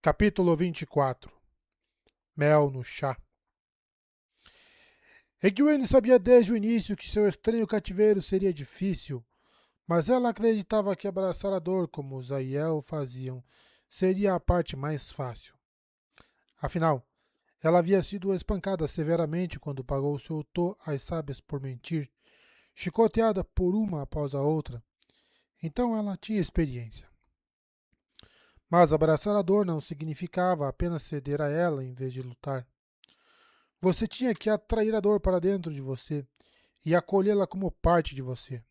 Capítulo 24. Mel no chá. Egwene sabia desde o início que seu estranho cativeiro seria difícil, mas ela acreditava que abraçar a dor como Zaiel faziam seria a parte mais fácil. Afinal, ela havia sido espancada severamente quando pagou seu tô às sábias por mentir, chicoteada por uma após a outra, então ela tinha experiência. Mas abraçar a dor não significava apenas ceder a ela em vez de lutar. Você tinha que atrair a dor para dentro de você e acolhê-la como parte de você.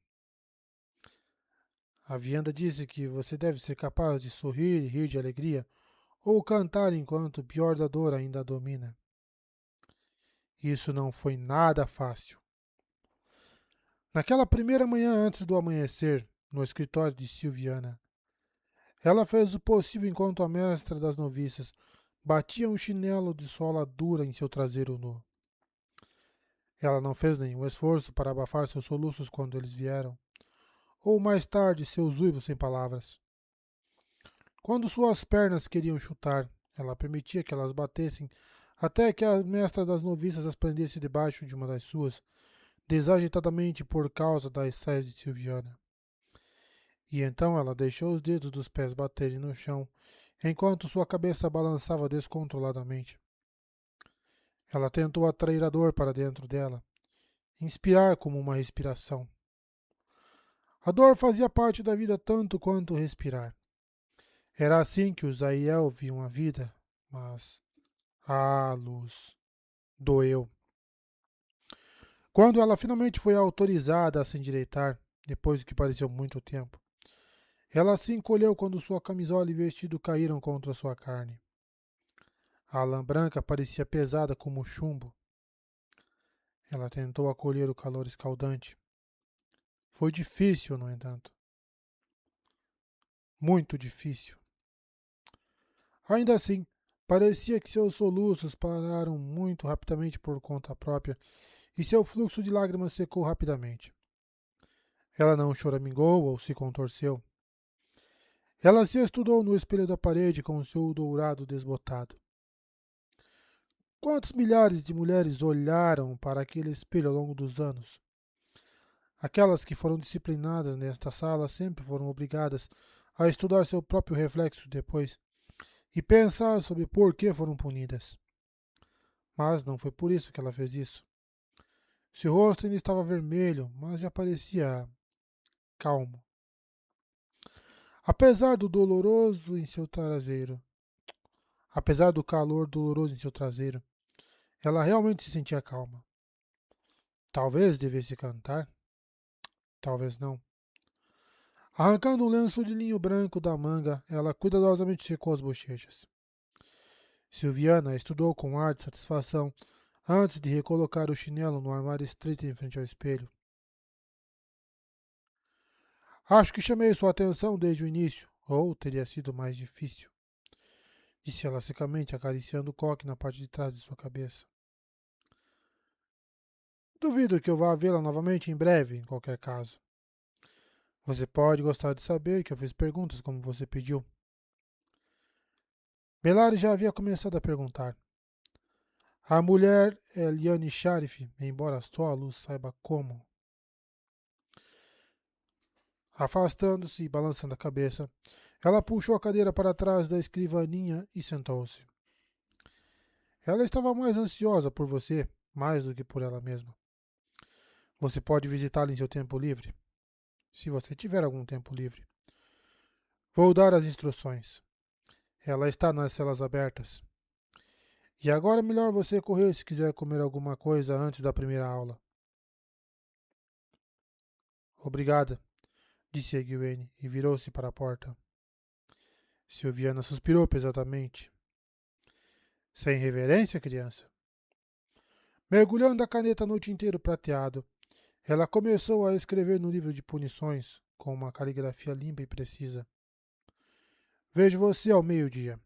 A Vianda disse que você deve ser capaz de sorrir e rir de alegria, ou cantar enquanto o pior da dor ainda a domina. Isso não foi nada fácil. Naquela primeira manhã antes do amanhecer, no escritório de Silviana, ela fez o possível enquanto a mestra das noviças batia um chinelo de sola dura em seu traseiro nu. Ela não fez nenhum esforço para abafar seus soluços quando eles vieram, ou mais tarde seus uivos sem palavras. Quando suas pernas queriam chutar, ela permitia que elas batessem até que a mestra das noviças as prendesse debaixo de uma das suas, desajeitadamente por causa das saias de Silviana. E então ela deixou os dedos dos pés baterem no chão, enquanto sua cabeça balançava descontroladamente. Ela tentou atrair a dor para dentro dela, inspirar como uma respiração. A dor fazia parte da vida tanto quanto respirar. Era assim que os Aiel viam a vida, mas luz doeu. Quando ela finalmente foi autorizada a se endireitar, depois do que pareceu muito tempo, ela se encolheu quando sua camisola e vestido caíram contra sua carne. A lã branca parecia pesada como chumbo. Ela tentou acolher o calor escaldante. Foi difícil, no entanto. Muito difícil. Ainda assim, parecia que seus soluços pararam muito rapidamente por conta própria e seu fluxo de lágrimas secou rapidamente. Ela não choramingou ou se contorceu. Ela se estudou no espelho da parede com seu dourado desbotado. Quantos milhares de mulheres olharam para aquele espelho ao longo dos anos? Aquelas que foram disciplinadas nesta sala sempre foram obrigadas a estudar seu próprio reflexo depois e pensar sobre por que foram punidas. Mas não foi por isso que ela fez isso. Seu rosto ainda estava vermelho, mas já parecia calmo. Apesar do doloroso em seu traseiro, apesar do calor doloroso em seu traseiro, ela realmente se sentia calma. Talvez devesse cantar, talvez não. Arrancando um lenço de linho branco da manga, ela cuidadosamente secou as bochechas. Silviana estudou com ar de satisfação antes de recolocar o chinelo no armário estreito em frente ao espelho. Acho que chamei sua atenção desde o início, ou teria sido mais difícil, disse ela secamente, acariciando o coque na parte de trás de sua cabeça. Duvido que eu vá vê-la novamente em breve, em qualquer caso. Você pode gostar de saber que eu fiz perguntas como você pediu. Melari já havia começado a perguntar. A mulher é Liane Sharif, embora só a luz saiba como. Afastando-se e balançando a cabeça, ela puxou a cadeira para trás da escrivaninha e sentou-se. Ela estava mais ansiosa por você, mais do que por ela mesma. Você pode visitá-la em seu tempo livre, se você tiver algum tempo livre. Vou dar as instruções. Ela está nas celas abertas. E agora é melhor você correr se quiser comer alguma coisa antes da primeira aula. Obrigada, disse Egwene e virou-se para a porta. Silviana suspirou pesadamente. Sem reverência, criança? Mergulhando a caneta a noite inteira prateado, ela começou a escrever no livro de punições, com uma caligrafia limpa e precisa. Vejo você ao meio-dia.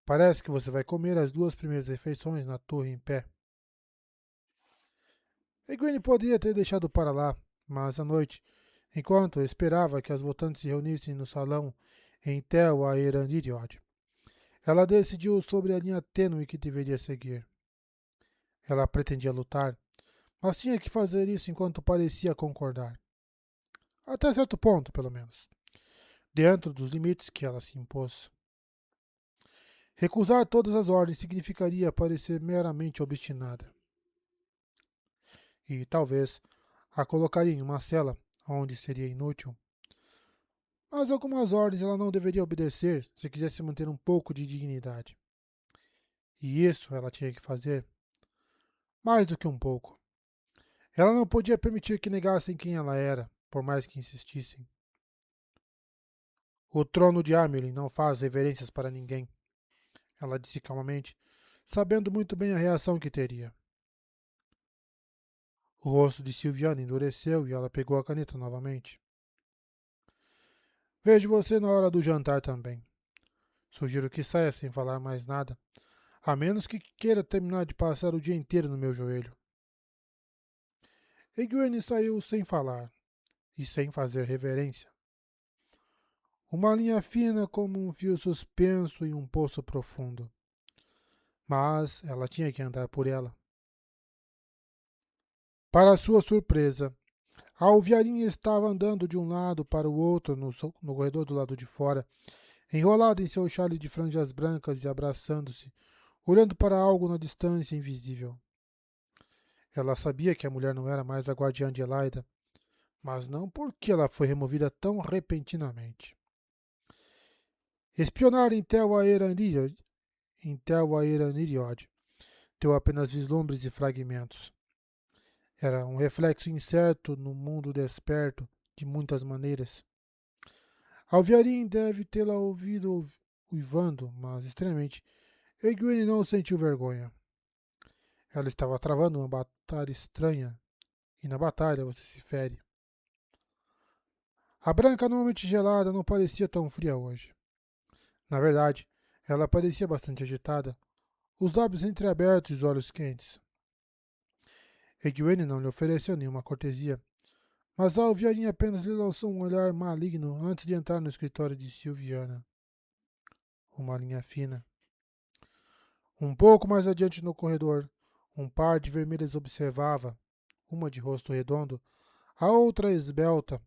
Parece que você vai comer as duas primeiras refeições na torre em pé. Egwene poderia ter deixado para lá, mas à noite, enquanto esperava que as votantes se reunissem no salão em Tel Aerandiriod, Ela decidiu sobre a linha tênue que deveria seguir. Ela pretendia lutar, mas tinha que fazer isso enquanto parecia concordar. Até certo ponto, pelo menos. Dentro dos limites que ela se impôs. Recusar todas as ordens significaria parecer meramente obstinada. E talvez a colocaria em uma cela onde seria inútil. Mas algumas ordens ela não deveria obedecer se quisesse manter um pouco de dignidade. E isso ela tinha que fazer mais do que um pouco. Ela não podia permitir que negassem quem ela era, por mais que insistissem. O trono de Amelin não faz reverências para ninguém, ela disse calmamente, sabendo muito bem a reação que teria. O rosto de Silviana endureceu e ela pegou a caneta novamente. Vejo você na hora do jantar também. Sugiro que saia sem falar mais nada, a menos que queira terminar de passar o dia inteiro no meu joelho. Egwene saiu sem falar e sem fazer reverência. Uma linha fina como um fio suspenso em um poço profundo. Mas ela tinha que andar por ela. Para sua surpresa, a alviarinha estava andando de um lado para o outro no corredor do lado de fora, enrolada em seu chale de franjas brancas e abraçando-se, olhando para algo na distância invisível. Ela sabia que a mulher não era mais a guardiã de Elaida, mas não porque ela foi removida tão repentinamente. Espionar em Tel Aeraniriod deu apenas vislumbres e fragmentos. Era um reflexo incerto no mundo desperto de muitas maneiras. Alviarim deve tê-la ouvido uivando, mas estranhamente, Egwene não sentiu vergonha. Ela estava travando uma batalha estranha, e na batalha você se fere. A branca, normalmente gelada, não parecia tão fria hoje. Na verdade, ela parecia bastante agitada, os lábios entreabertos e os olhos quentes. Egwene não lhe ofereceu nenhuma cortesia, mas a alviarinha apenas lhe lançou um olhar maligno antes de entrar no escritório de Silviana. Uma linha fina. Um pouco mais adiante no corredor, um par de vermelhas observava, uma de rosto redondo, a outra esbelta,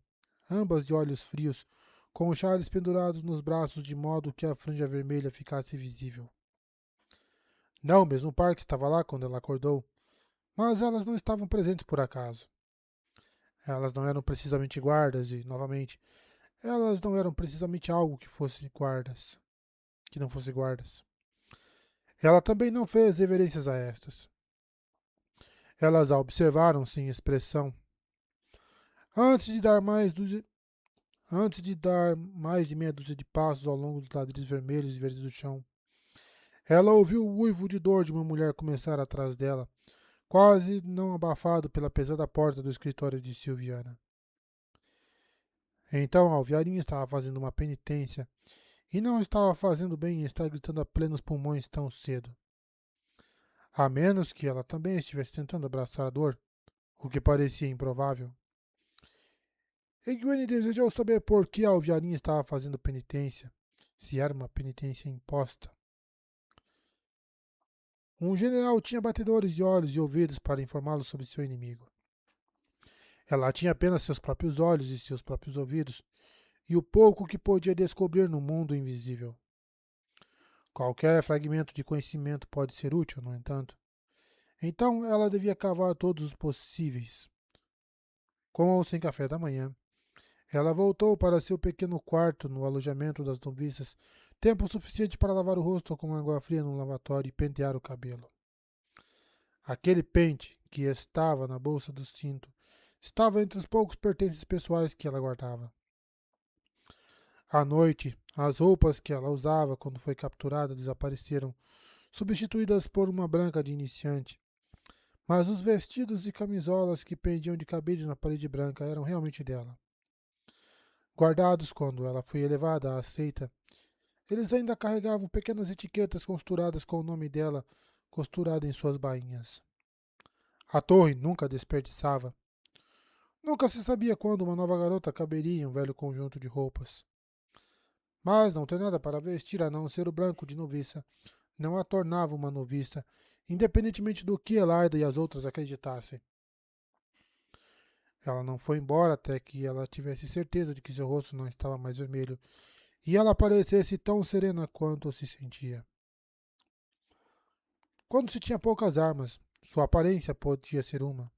ambas de olhos frios, com chales pendurados nos braços de modo que a franja vermelha ficasse visível. Não, mesmo o par que estava lá quando ela acordou, mas elas não estavam presentes por acaso. Elas não eram precisamente guardas e, novamente, elas não eram precisamente algo que fosse guardas, que não fosse guardas. Ela também não fez reverências a estas. Elas a observaram sem expressão. Antes de dar mais Antes de dar mais de meia dúzia de passos ao longo dos ladrilhos vermelhos e verdes do chão, ela ouviu o uivo de dor de uma mulher começar atrás dela, quase não abafado pela pesada porta do escritório de Silviana. Então a alviarinha estava fazendo uma penitência e não estava fazendo bem em estar gritando a plenos pulmões tão cedo. A menos que ela também estivesse tentando abraçar a dor, o que parecia improvável. Egwene desejou saber por que a alviarinha estava fazendo penitência, se era uma penitência imposta. Um general tinha batedores de olhos e ouvidos para informá-lo sobre seu inimigo. Ela tinha apenas seus próprios olhos e seus próprios ouvidos, e o pouco que podia descobrir no mundo invisível. Qualquer fragmento de conhecimento pode ser útil, no entanto. Então ela devia cavar todos os possíveis. Com ou sem café da manhã, ela voltou para seu pequeno quarto no alojamento das noviças, tempo suficiente para lavar o rosto com água fria no lavatório e pentear o cabelo. Aquele pente que estava na bolsa do cinto estava entre os poucos pertences pessoais que ela guardava. À noite, as roupas que ela usava quando foi capturada desapareceram, substituídas por uma branca de iniciante. Mas os vestidos e camisolas que pendiam de cabides na parede branca eram realmente dela. Guardados quando ela foi elevada à seita, eles ainda carregavam pequenas etiquetas costuradas com o nome dela costurado em suas bainhas. A torre nunca desperdiçava. Nunca se sabia quando uma nova garota caberia em um velho conjunto de roupas. Mas não ter nada para vestir a não ser o branco de noviça não a tornava uma noviça, independentemente do que Elaida e as outras acreditassem. Ela não foi embora até que ela tivesse certeza de que seu rosto não estava mais vermelho e ela parecesse tão serena quanto se sentia. Quando se tinha poucas armas, sua aparência podia ser uma.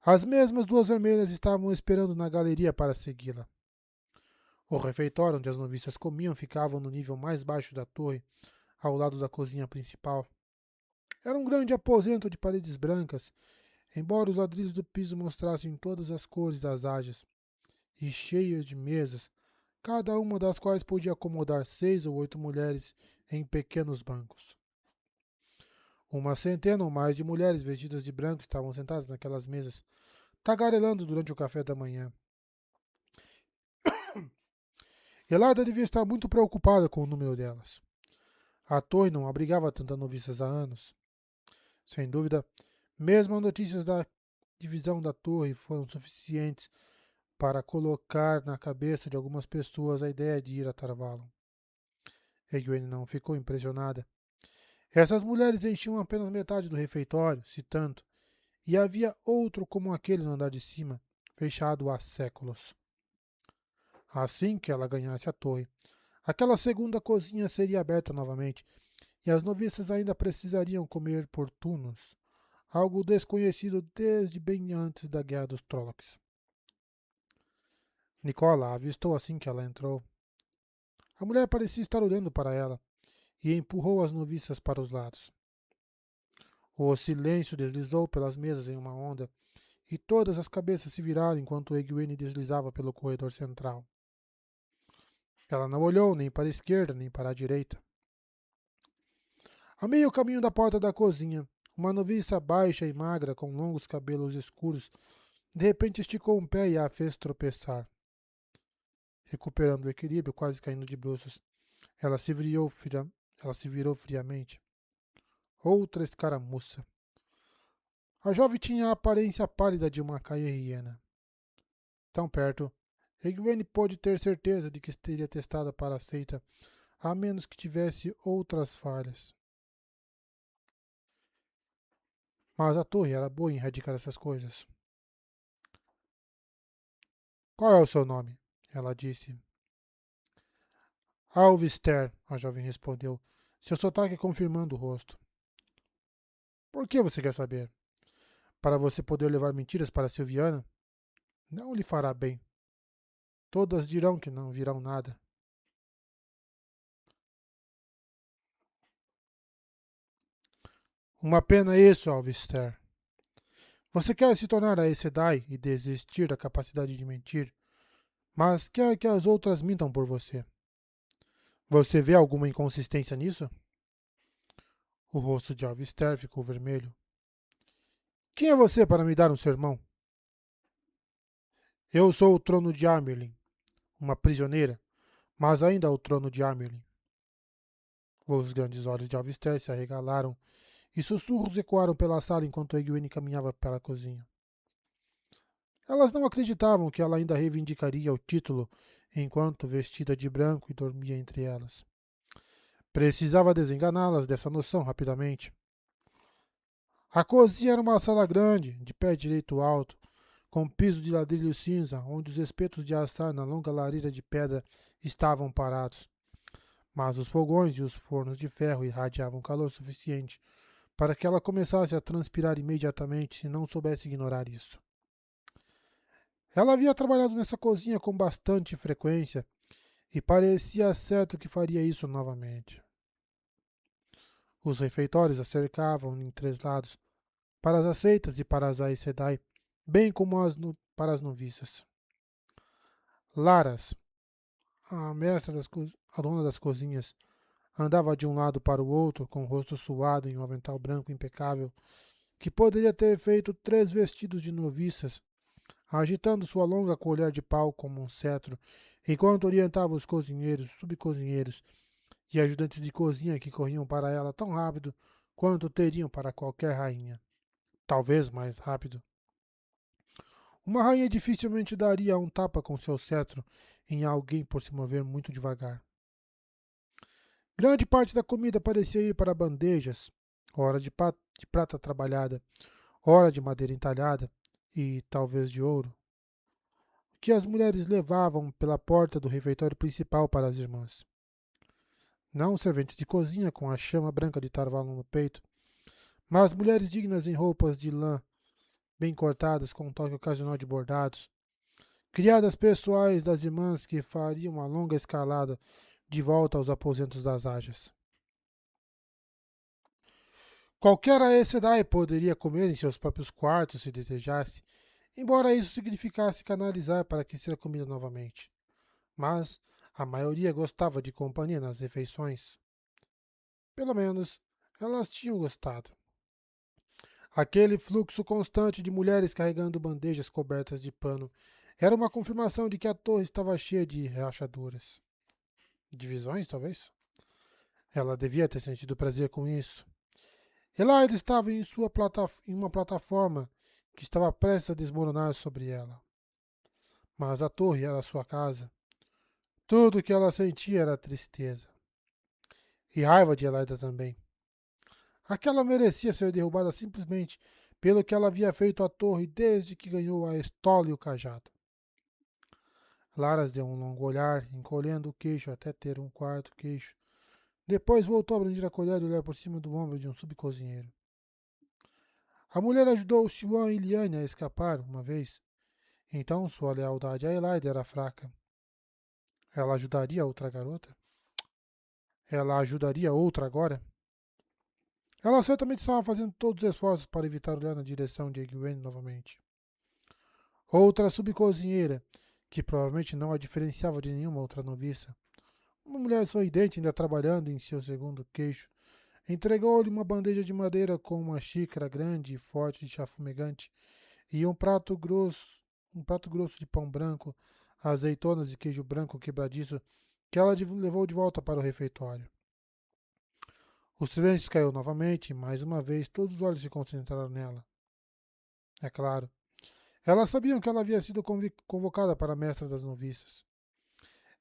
As mesmas duas vermelhas estavam esperando na galeria para segui-la. O refeitório onde as noviças comiam ficava no nível mais baixo da torre, ao lado da cozinha principal. Era um grande aposento de paredes brancas, embora os ladrilhos do piso mostrassem todas as cores das ágeas, e cheio de mesas, cada uma das quais podia acomodar 6 ou 8 mulheres em pequenos bancos. Uma centena ou mais de mulheres vestidas de branco estavam sentadas naquelas mesas, tagarelando durante o café da manhã. Elada devia estar muito preocupada com o número delas. A torre não abrigava tantas noviças há anos. Sem dúvida, mesmo as notícias da divisão da torre foram suficientes para colocar na cabeça de algumas pessoas a ideia de ir a Tarvalon. Egwene não ficou impressionada. Essas mulheres enchiam apenas metade do refeitório, se tanto, e havia outro como aquele no andar de cima, fechado há séculos. Assim que ela ganhasse a torre, aquela segunda cozinha seria aberta novamente, e as noviças ainda precisariam comer por turnos, algo desconhecido desde bem antes da Guerra dos Trollocs. Nicola a avistou assim que ela entrou. A mulher parecia estar olhando para ela e empurrou as noviças para os lados. O silêncio deslizou pelas mesas em uma onda e todas as cabeças se viraram enquanto Egwene deslizava pelo corredor central. Ela não olhou nem para a esquerda nem para a direita. A meio caminho da porta da cozinha, uma noviça baixa e magra com longos cabelos escuros de repente esticou um pé e a fez tropeçar. Recuperando o equilíbrio, quase caindo de bruços, ela se virou, ela se virou friamente. Outra escaramuça. A jovem tinha a aparência pálida de uma caia-hiena. Tão perto, Egwene pôde ter certeza de que estaria testada para a seita, a menos que tivesse outras falhas. Mas a torre era boa em erradicar essas coisas. Qual é o seu nome? Ela disse. Alvister, a jovem respondeu, seu sotaque confirmando o rosto. Por que você quer saber? Para você poder levar mentiras para Silviana? Não lhe fará bem. Todas dirão que não virão nada. Uma pena isso, Alvister. Você quer se tornar a Aes Sedai e desistir da capacidade de mentir, mas quer que as outras mintam por você. Você vê alguma inconsistência nisso? O rosto de Alvister ficou vermelho. Quem é você para me dar um sermão? Eu sou o trono de Amerlin, uma prisioneira, mas ainda o trono de Amerlin. Os grandes olhos de Alvister se arregalaram e sussurros ecoaram pela sala enquanto Egwene caminhava para a cozinha. Elas não acreditavam que ela ainda reivindicaria o título enquanto vestida de branco e dormia entre elas. Precisava desenganá-las dessa noção rapidamente. A cozinha era uma sala grande, de pé direito alto, com piso de ladrilho cinza, onde os espetos de assar na longa lareira de pedra estavam parados. Mas os fogões e os fornos de ferro irradiavam calor suficiente para que ela começasse a transpirar imediatamente se não soubesse ignorar isso. Ela havia trabalhado nessa cozinha com bastante frequência e parecia certo que faria isso novamente. Os refeitórios a cercavam em 3 lados, para as aceitas e para as Aes Sedai, bem como para as noviças. Laras, a mestra a dona das cozinhas, andava de um lado para o outro com o rosto suado em um avental branco impecável, que poderia ter feito 3 vestidos de noviças, agitando sua longa colher de pau como um cetro, enquanto orientava os cozinheiros, subcozinheiros e ajudantes de cozinha que corriam para ela tão rápido quanto teriam para qualquer rainha. Talvez mais rápido. Uma rainha dificilmente daria um tapa com seu cetro em alguém por se mover muito devagar. Grande parte da comida parecia ir para bandejas, ora de prata trabalhada, ora de madeira entalhada e talvez de ouro, que as mulheres levavam pela porta do refeitório principal para as irmãs. Não serventes de cozinha com a chama branca de carvalho no peito, mas mulheres dignas em roupas de lã bem cortadas com um toque ocasional de bordados, criadas pessoais das irmãs que fariam uma longa escalada de volta aos aposentos das Ajas. Qualquer Aes Sedai poderia comer em seus próprios quartos se desejasse, embora isso significasse canalizar para aquecer a comida novamente. Mas a maioria gostava de companhia nas refeições. Pelo menos, elas tinham gostado. Aquele fluxo constante de mulheres carregando bandejas cobertas de pano era uma confirmação de que a torre estava cheia de rachaduras. Divisões, talvez? Ela devia ter sentido prazer com isso. Elaide estava em uma plataforma que estava prestes a desmoronar sobre ela. Mas a torre era sua casa. Tudo o que ela sentia era tristeza. E raiva de Elaida também. Aquela merecia ser derrubada simplesmente pelo que ela havia feito à torre desde que ganhou a estola e o cajado. Laras deu um longo olhar, encolhendo o queixo até ter um quarto queixo. Depois voltou a brandir a colher e olhar por cima do ombro de um subcozinheiro. A mulher ajudou Siwan e Liane a escapar uma vez. Então sua lealdade a Elaida era fraca. Ela ajudaria outra garota? Ela ajudaria outra agora? Ela certamente estava fazendo todos os esforços para evitar olhar na direção de Egwene novamente. Outra subcozinheira, que provavelmente não a diferenciava de nenhuma outra noviça. Uma mulher sorridente ainda trabalhando em seu segundo queixo, entregou-lhe uma bandeja de madeira com uma xícara grande e forte de chá fumegante e um prato grosso de pão branco, azeitonas e queijo branco quebradiço que ela levou de volta para o refeitório. O silêncio caiu novamente e, mais uma vez, todos os olhos se concentraram nela. É claro. Elas sabiam que ela havia sido convocada para a mestra das noviças.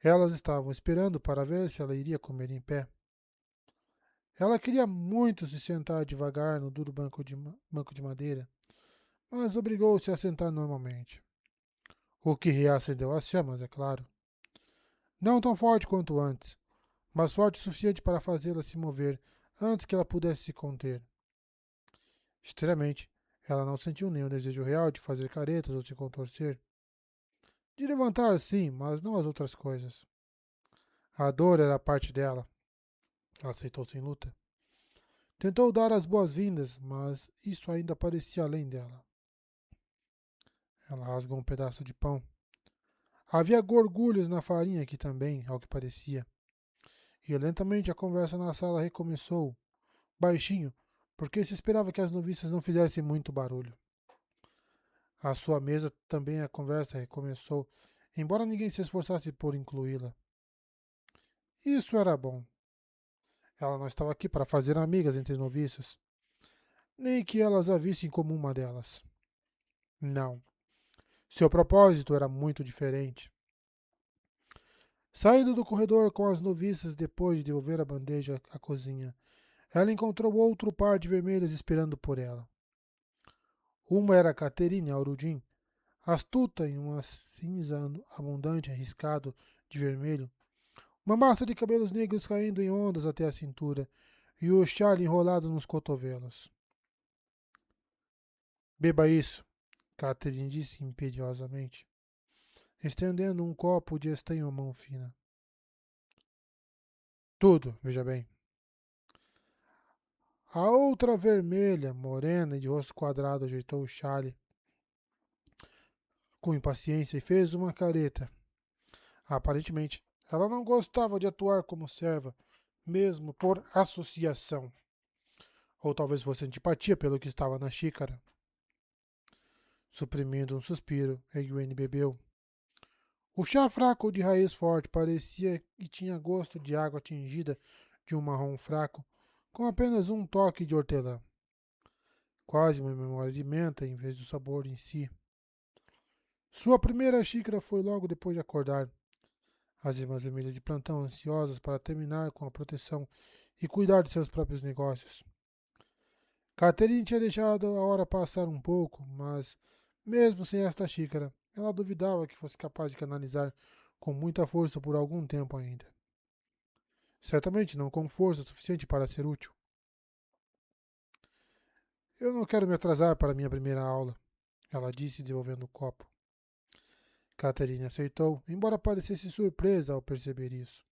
Elas estavam esperando para ver se ela iria comer em pé. Ela queria muito se sentar devagar no duro banco de madeira, mas obrigou-se a sentar normalmente. O que reacendeu as chamas, é claro. Não tão forte quanto antes, mas forte o suficiente para fazê-la se mover antes que ela pudesse se conter. Estranhamente, ela não sentiu nenhum desejo real de fazer caretas ou se contorcer. De levantar, sim, mas não as outras coisas. A dor era parte dela. Ela aceitou sem luta. Tentou dar as boas-vindas, mas isso ainda parecia além dela. Ela rasgou um pedaço de pão. Havia gorgulhos na farinha aqui também, ao que parecia. E lentamente a conversa na sala recomeçou, baixinho, porque se esperava que as noviças não fizessem muito barulho. À sua mesa também a conversa recomeçou, embora ninguém se esforçasse por incluí-la. Isso era bom. Ela não estava aqui para fazer amigas entre noviças, nem que elas a vissem como uma delas. Não. Seu propósito era muito diferente. Saindo do corredor com as noviças depois de devolver a bandeja à cozinha, ela encontrou outro par de vermelhas esperando por ela. Uma era Caterine Aurudin, astuta em uma cinza abundante arriscado de vermelho, uma massa de cabelos negros caindo em ondas até a cintura e o chale enrolado nos cotovelos. Beba isso, Catherine disse imperiosamente, estendendo um copo de estanho à mão fina. Tudo, veja bem. A outra vermelha, morena e de rosto quadrado, ajeitou o chale com impaciência e fez uma careta. Aparentemente, ela não gostava de atuar como serva, mesmo por associação. Ou talvez fosse antipatia pelo que estava na xícara. Suprimindo um suspiro, Egwene bebeu. O chá fraco de raiz forte parecia que tinha gosto de água tingida de um marrom fraco, com apenas um toque de hortelã. Quase uma memória de menta em vez do sabor em si. Sua primeira xícara foi logo depois de acordar. As irmãs vermelhas de plantão ansiosas para terminar com a proteção e cuidar de seus próprios negócios. Catherine tinha deixado a hora passar um pouco, mas, mesmo sem esta xícara, ela duvidava que fosse capaz de canalizar com muita força por algum tempo ainda. Certamente não com força suficiente para ser útil. Eu não quero me atrasar para minha primeira aula, ela disse, devolvendo o copo. Catherine aceitou, embora parecesse surpresa ao perceber isso.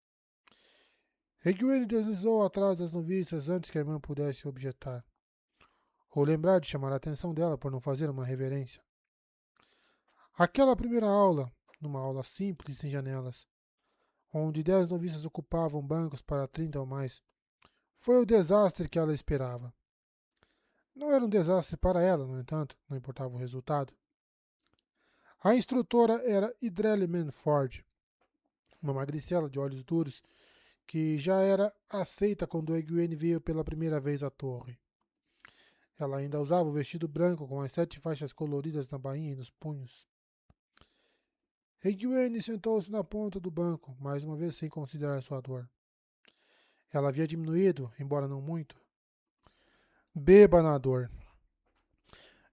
Egwene deslizou atrás das noviças antes que a irmã pudesse objetar, ou lembrar de chamar a atenção dela por não fazer uma reverência. Aquela primeira aula, numa aula simples sem janelas, onde 10 noviças ocupavam bancos para 30 ou mais, foi o desastre que ela esperava. Não era um desastre para ela, no entanto, não importava o resultado. A instrutora era Idrelle Manford, uma magricela de olhos duros que já era aceita quando Egwene veio pela primeira vez à torre. Ela ainda usava o vestido branco com as 7 faixas coloridas na bainha e nos punhos. Egwene sentou-se na ponta do banco, mais uma vez sem considerar sua dor. Ela havia diminuído, embora não muito. Beba na dor.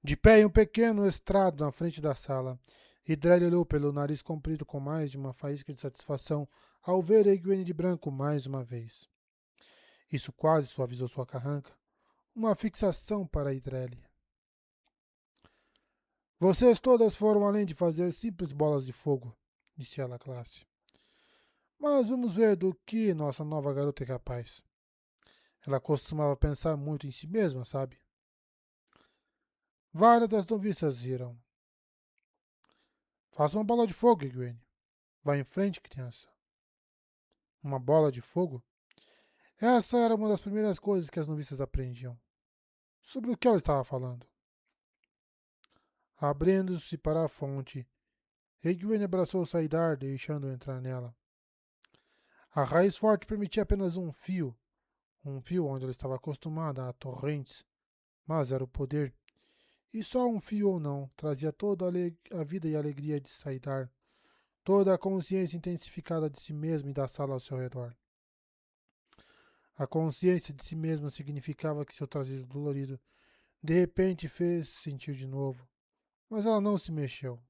De pé em um pequeno estrado na frente da sala, Idrelle olhou pelo nariz comprido com mais de uma faísca de satisfação ao ver Egwene de branco mais uma vez. Isso quase suavizou sua carranca. Uma fixação para Idrelle. Vocês todas foram além de fazer simples bolas de fogo, disse ela à classe. Mas vamos ver do que nossa nova garota é capaz. Ela costumava pensar muito em si mesma, sabe? Várias das noviças riram. Faça uma bola de fogo, Egwene. Vá em frente, criança. Uma bola de fogo? Essa era uma das primeiras coisas que as noviças aprendiam. Sobre o que ela estava falando? Abrindo-se para a fonte, Egwene abraçou Saidar, deixando-o entrar nela. A raiz forte permitia apenas um fio onde ela estava acostumada a torrentes, mas era o poder. E só um fio ou não trazia toda a vida e a alegria de Saidar, toda a consciência intensificada de si mesmo e da sala ao seu redor. A consciência de si mesmo significava que seu traseiro dolorido de repente fez sentir de novo, mas ela não se mexeu.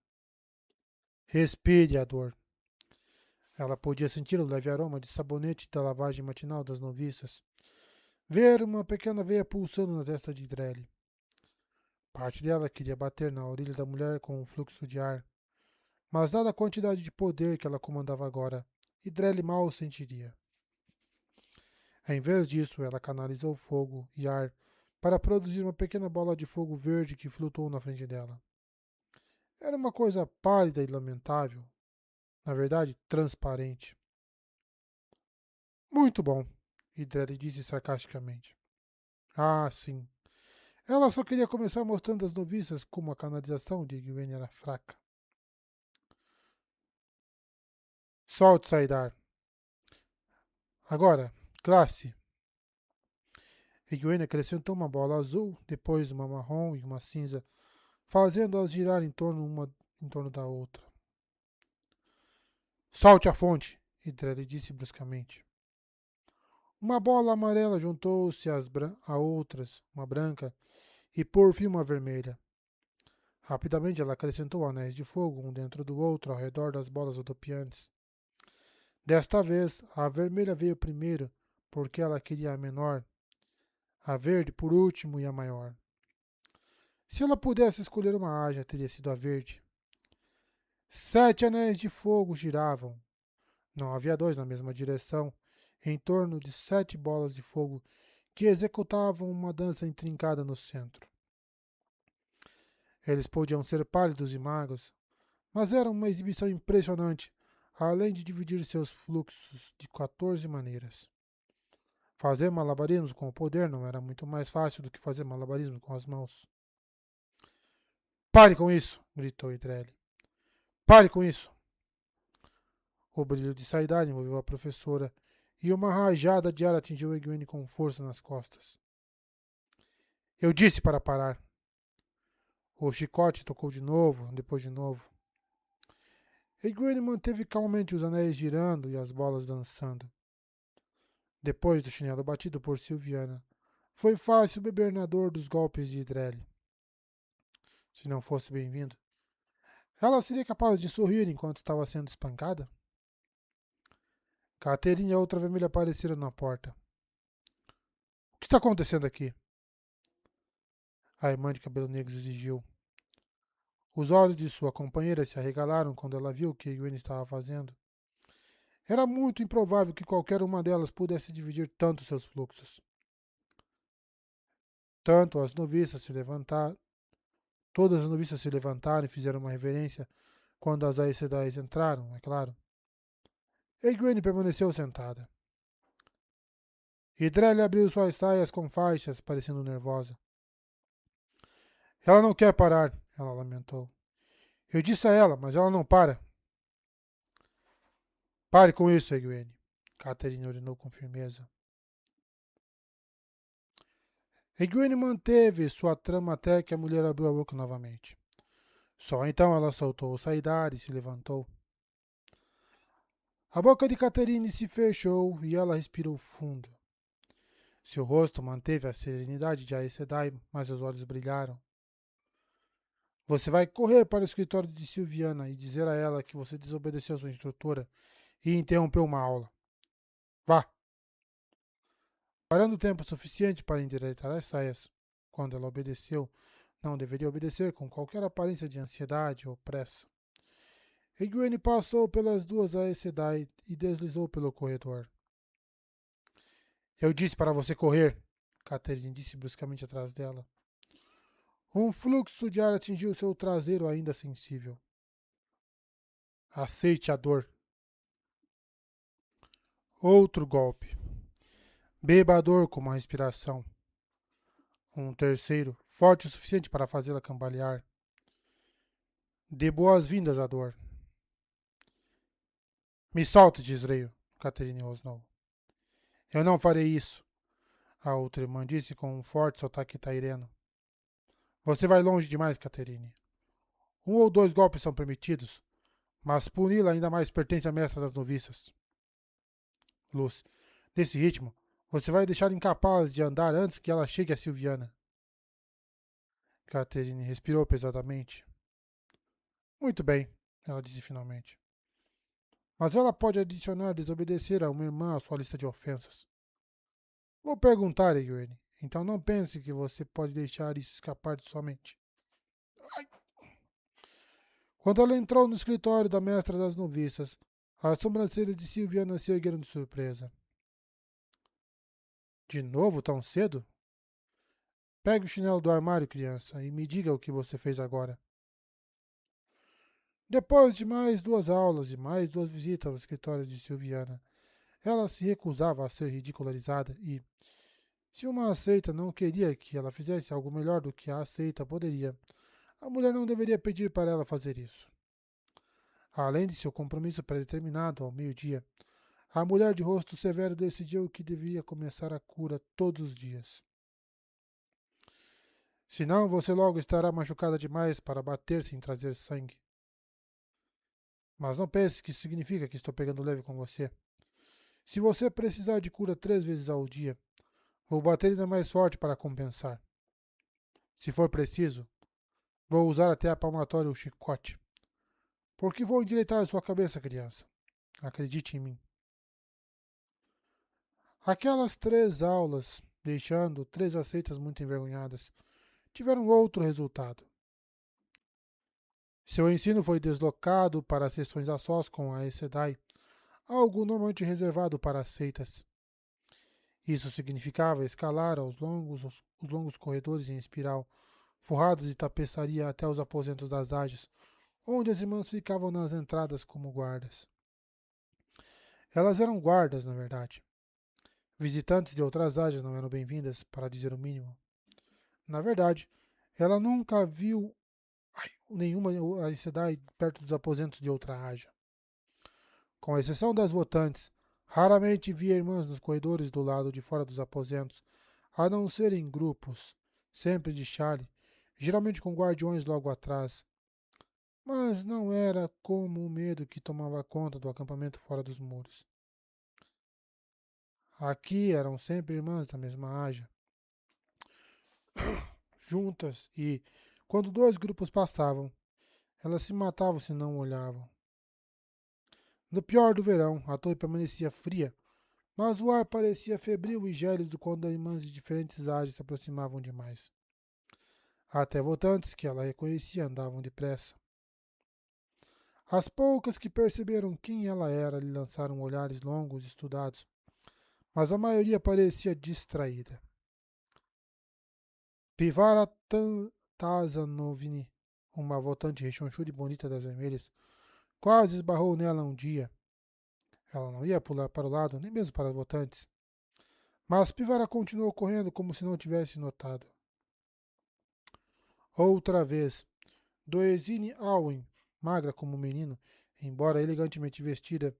Respire a dor. Ela podia sentir o leve aroma de sabonete da lavagem matinal das noviças. Ver uma pequena veia pulsando na testa de Idrelle. Parte dela queria bater na orelha da mulher com um fluxo de ar, mas dada a quantidade de poder que ela comandava agora, Idrelle mal o sentiria. Em vez disso, ela canalizou fogo e ar para produzir uma pequena bola de fogo verde que flutuou na frente dela. Era uma coisa pálida e lamentável, na verdade, transparente. Muito bom, Idrelle disse sarcasticamente. Ah, sim. Ela só queria começar mostrando às noviças como a canalização de Egwene era fraca. Solte, Saidar. Agora, classe. Egwene acrescentou uma bola azul, depois uma marrom e uma cinza, fazendo-as girar em torno da outra. Solte a fonte, Idrelle disse bruscamente. Uma bola amarela juntou-se a outras, uma branca, e por fim uma vermelha. Rapidamente ela acrescentou anéis de fogo um dentro do outro ao redor das bolas rodopiantes. Desta vez, a vermelha veio primeiro, porque ela queria a menor, a verde por último e a maior. Se ela pudesse escolher uma ágia, teria sido a verde. 7 anéis de fogo giravam. Não havia dois na mesma direção, em torno de 7 bolas de fogo que executavam uma dança intrincada no centro. Eles podiam ser pálidos e magros, mas era uma exibição impressionante, além de dividir seus fluxos de 14 maneiras. Fazer malabarismos com o poder não era muito mais fácil do que fazer malabarismo com as mãos. Pare com isso! Gritou Idrelle. Pare com isso! O brilho de Saidar envolveu a professora e uma rajada de ar atingiu Egwene com força nas costas. Eu disse para parar. O chicote tocou de novo, depois de novo. Egwene manteve calmamente os anéis girando e as bolas dançando. Depois do chinelo batido por Silviana, foi fácil beber na dor dos golpes de Idrelli. Se não fosse bem-vindo, ela seria capaz de sorrir enquanto estava sendo espancada? Caterina e a outra vermelha apareceram na porta. O que está acontecendo aqui? A irmã de cabelo negro exigiu. Os olhos de sua companheira se arregalaram quando ela viu o que Egwene estava fazendo. Era muito improvável que qualquer uma delas pudesse dividir tanto seus fluxos. Tanto as noviças se levantaram, todas as noviças se levantaram e fizeram uma reverência quando as Aes Sedai entraram, é claro. Egwene permaneceu sentada. Idrelli abriu suas saias com faixas, parecendo nervosa. Ela não quer parar, ela lamentou. Eu disse a ela, mas ela não para. Pare com isso, Egwene. Catherine ordenou com firmeza. Egwene manteve sua trama até que a mulher abriu a boca novamente. Só então ela soltou o saidar e se levantou. A boca de Catherine se fechou e ela respirou fundo. Seu rosto manteve a serenidade de Aes Sedai, mas os olhos brilharam. Você vai correr para o escritório de Silviana e dizer a ela que você desobedeceu sua instrutora e interrompeu uma aula. Vá! Parando tempo suficiente para endireitar as saias, quando ela obedeceu, não deveria obedecer com qualquer aparência de ansiedade ou pressa. Egwene passou pelas duas Aes Sedai e deslizou pelo corredor. Eu disse para você correr, Catherine disse bruscamente atrás dela. Um fluxo de ar atingiu seu traseiro ainda sensível. Aceite a dor. Outro golpe. Beba a dor como uma respiração. Um terceiro, forte o suficiente para fazê-la cambalear. Dê boas-vindas à dor. Me solte, Disrael, Catherine rosnou. Eu não farei isso, a outra irmã disse com um forte sotaque taireno. Você vai longe demais, Catherine. Um ou dois golpes são permitidos, mas puni-la ainda mais pertence à mestra das noviças. Luz, nesse ritmo, você vai deixar incapaz de andar antes que ela chegue a Silviana. Catherine respirou pesadamente. Muito bem, ela disse finalmente. Mas ela pode adicionar desobedecer a uma irmã à sua lista de ofensas. Vou perguntar, Egwene. Então não pense que você pode deixar isso escapar de sua mente. Ai. Quando ela entrou no escritório da mestra das noviças, as sobrancelhas de Silviana se ergueram de surpresa. De novo, tão cedo? Pegue o chinelo do armário, criança, e me diga o que você fez agora. Depois de mais duas aulas e mais duas visitas ao escritório de Silviana, ela se recusava a ser ridicularizada e, se uma aceita não queria que ela fizesse algo melhor do que a aceita poderia, a mulher não deveria pedir para ela fazer isso. Além de seu compromisso predeterminado ao meio-dia, a mulher de rosto severo decidiu que deveria começar a cura todos os dias. Senão você logo estará machucada demais para bater sem trazer sangue. Mas não pense que isso significa que estou pegando leve com você. Se você precisar de cura 3 vezes ao dia, vou bater ainda mais forte para compensar. Se for preciso, vou usar até a palmatória ou o chicote. Porque vou endireitar a sua cabeça, criança. Acredite em mim. Aquelas 3 aulas, deixando 3 aceitas muito envergonhadas, tiveram outro resultado. Seu ensino foi deslocado para sessões a sós com a Aes Sedai, algo normalmente reservado para aceitas. Isso significava escalar os longos corredores em espiral, forrados de tapeçaria até os aposentos das Ajas, onde as irmãs ficavam nas entradas como guardas. Elas eram guardas, na verdade. Visitantes de outras Ajas não eram bem-vindas, para dizer o mínimo. Na verdade, ela nunca viu nenhuma Aes Sedai perto dos aposentos de outra Aja. Com exceção das votantes, raramente via irmãs nos corredores do lado de fora dos aposentos, a não ser em grupos, sempre de chale, geralmente com guardiões logo atrás. mas não era como o medo que tomava conta do acampamento fora dos muros. Aqui eram sempre irmãs da mesma haja, juntas, e, quando dois grupos passavam, elas se matavam se não olhavam. No pior do verão, a torre permanecia fria, mas o ar parecia febril e gélido quando irmãs de diferentes áreas se aproximavam demais. Até votantes que ela reconhecia andavam depressa. As poucas que perceberam quem ela era lhe lançaram olhares longos e estudados, mas a maioria parecia distraída. Pivara Tazanovni, uma votante rechonchuda e bonita das vermelhas, quase esbarrou nela um dia. Ela não ia pular para o lado, nem mesmo para os votantes. Mas Pivara continuou correndo como se não tivesse notado. Outra vez, Doezine Alwyn, magra como um menino, embora elegantemente vestida,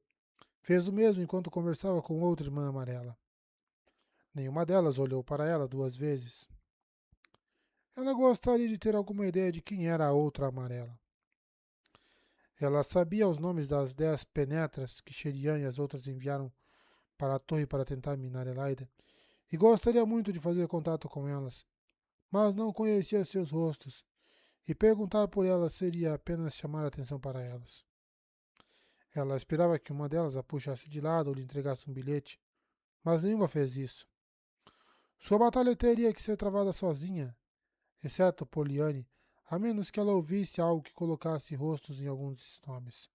fez o mesmo enquanto conversava com outra irmã amarela. Nenhuma delas olhou para ela duas vezes. Ela gostaria de ter alguma ideia de quem era a outra amarela. Ela sabia os nomes das 10 penetras que Sherian e as outras enviaram para a torre para tentar minar Elaida, e gostaria muito de fazer contato com elas, mas não conhecia seus rostos, e perguntar por elas seria apenas chamar a atenção para elas. Ela esperava que uma delas a puxasse de lado ou lhe entregasse um bilhete, mas nenhuma fez isso. Sua batalha teria que ser travada sozinha, exceto por Liane, a menos que ela ouvisse algo que colocasse rostos em alguns desses nomes.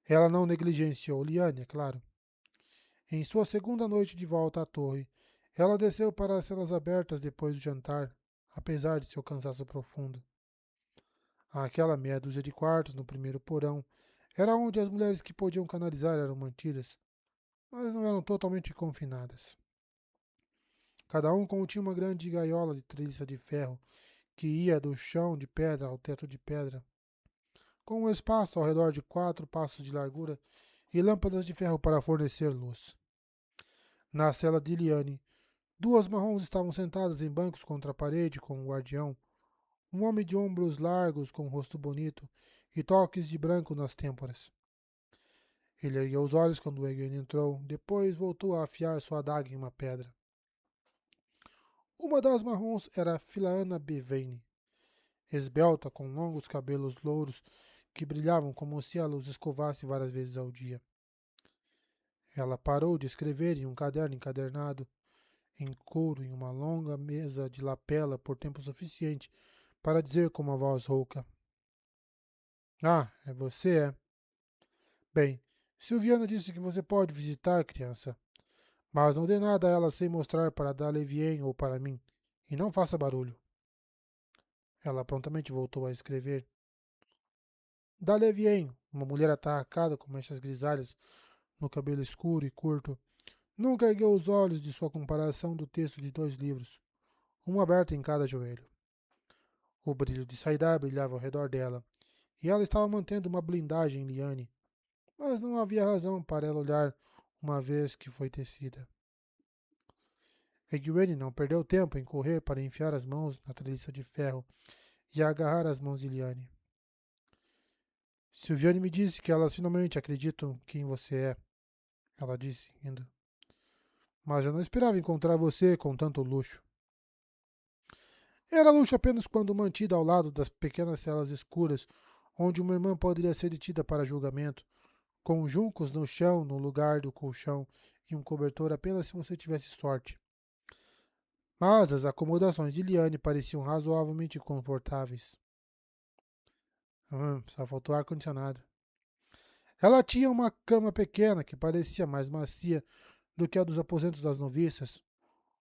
Ela não negligenciou Liane, é claro. Em sua segunda noite de volta à torre, ela desceu para as celas abertas depois do jantar, apesar de seu cansaço profundo. Aquela meia dúzia de quartos no primeiro porão era onde as mulheres que podiam canalizar eram mantidas, mas não eram totalmente confinadas. Cada um continha uma grande gaiola de treliça de ferro que ia do chão de pedra ao teto de pedra, com um espaço ao redor de 4 passos de largura e lâmpadas de ferro para fornecer luz. Na cela de Liane, duas marrons estavam sentadas em bancos contra a parede com um guardião, um homem de ombros largos com um rosto bonito e toques de branco nas têmporas. Ele ergueu os olhos quando Egwene entrou, depois voltou a afiar sua adaga em uma pedra. Uma das marrons era Filaana Bevane, esbelta, com longos cabelos louros que brilhavam como se ela os escovasse várias vezes ao dia. Ela parou de escrever em um caderno encadernado, em couro, em uma longa mesa de lapela por tempo suficiente para dizer com uma voz rouca: Ah, é você, é? Bem, Silviana disse que você pode visitar, criança, mas não dê nada a ela sem mostrar para Dalevien ou para mim, e não faça barulho. Ela prontamente voltou a escrever. Dalevien, uma mulher atarracada com manchas grisalhas no cabelo escuro e curto, nunca ergueu os olhos de sua comparação do texto de 2 livros, um aberto em cada joelho. O brilho de Saidar brilhava ao redor dela, e ela estava mantendo uma blindagem em Liane, mas não havia razão para ela olhar uma vez que foi tecida. Egwene não perdeu tempo em correr para enfiar as mãos na treliça de ferro e agarrar as mãos de Liane. Silviane me disse que elas finalmente acreditam quem você é, ela disse, rindo. Mas eu não esperava encontrar você com tanto luxo. Era luxo apenas quando mantida ao lado das pequenas celas escuras, onde uma irmã poderia ser detida para julgamento, com juncos no chão no lugar do colchão e um cobertor apenas se você tivesse sorte. Mas as acomodações de Liane pareciam razoavelmente confortáveis. Só faltou ar-condicionado. Ela tinha uma cama pequena que parecia mais macia do que a dos aposentos das noviças,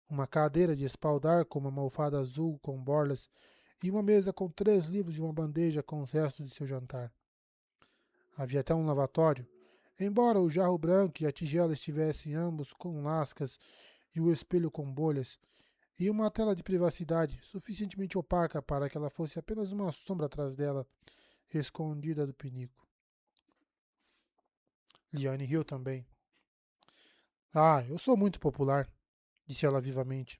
uma cadeira de espaldar com uma almofada azul com borlas e uma mesa com 3 livros e uma bandeja com os restos de seu jantar. Havia até um lavatório, embora o jarro branco e a tigela estivessem ambos com lascas e o espelho com bolhas, e uma tela de privacidade suficientemente opaca para que ela fosse apenas uma sombra atrás dela, escondida do pinico. Liane riu também. Ah, eu sou muito popular, disse ela vivamente.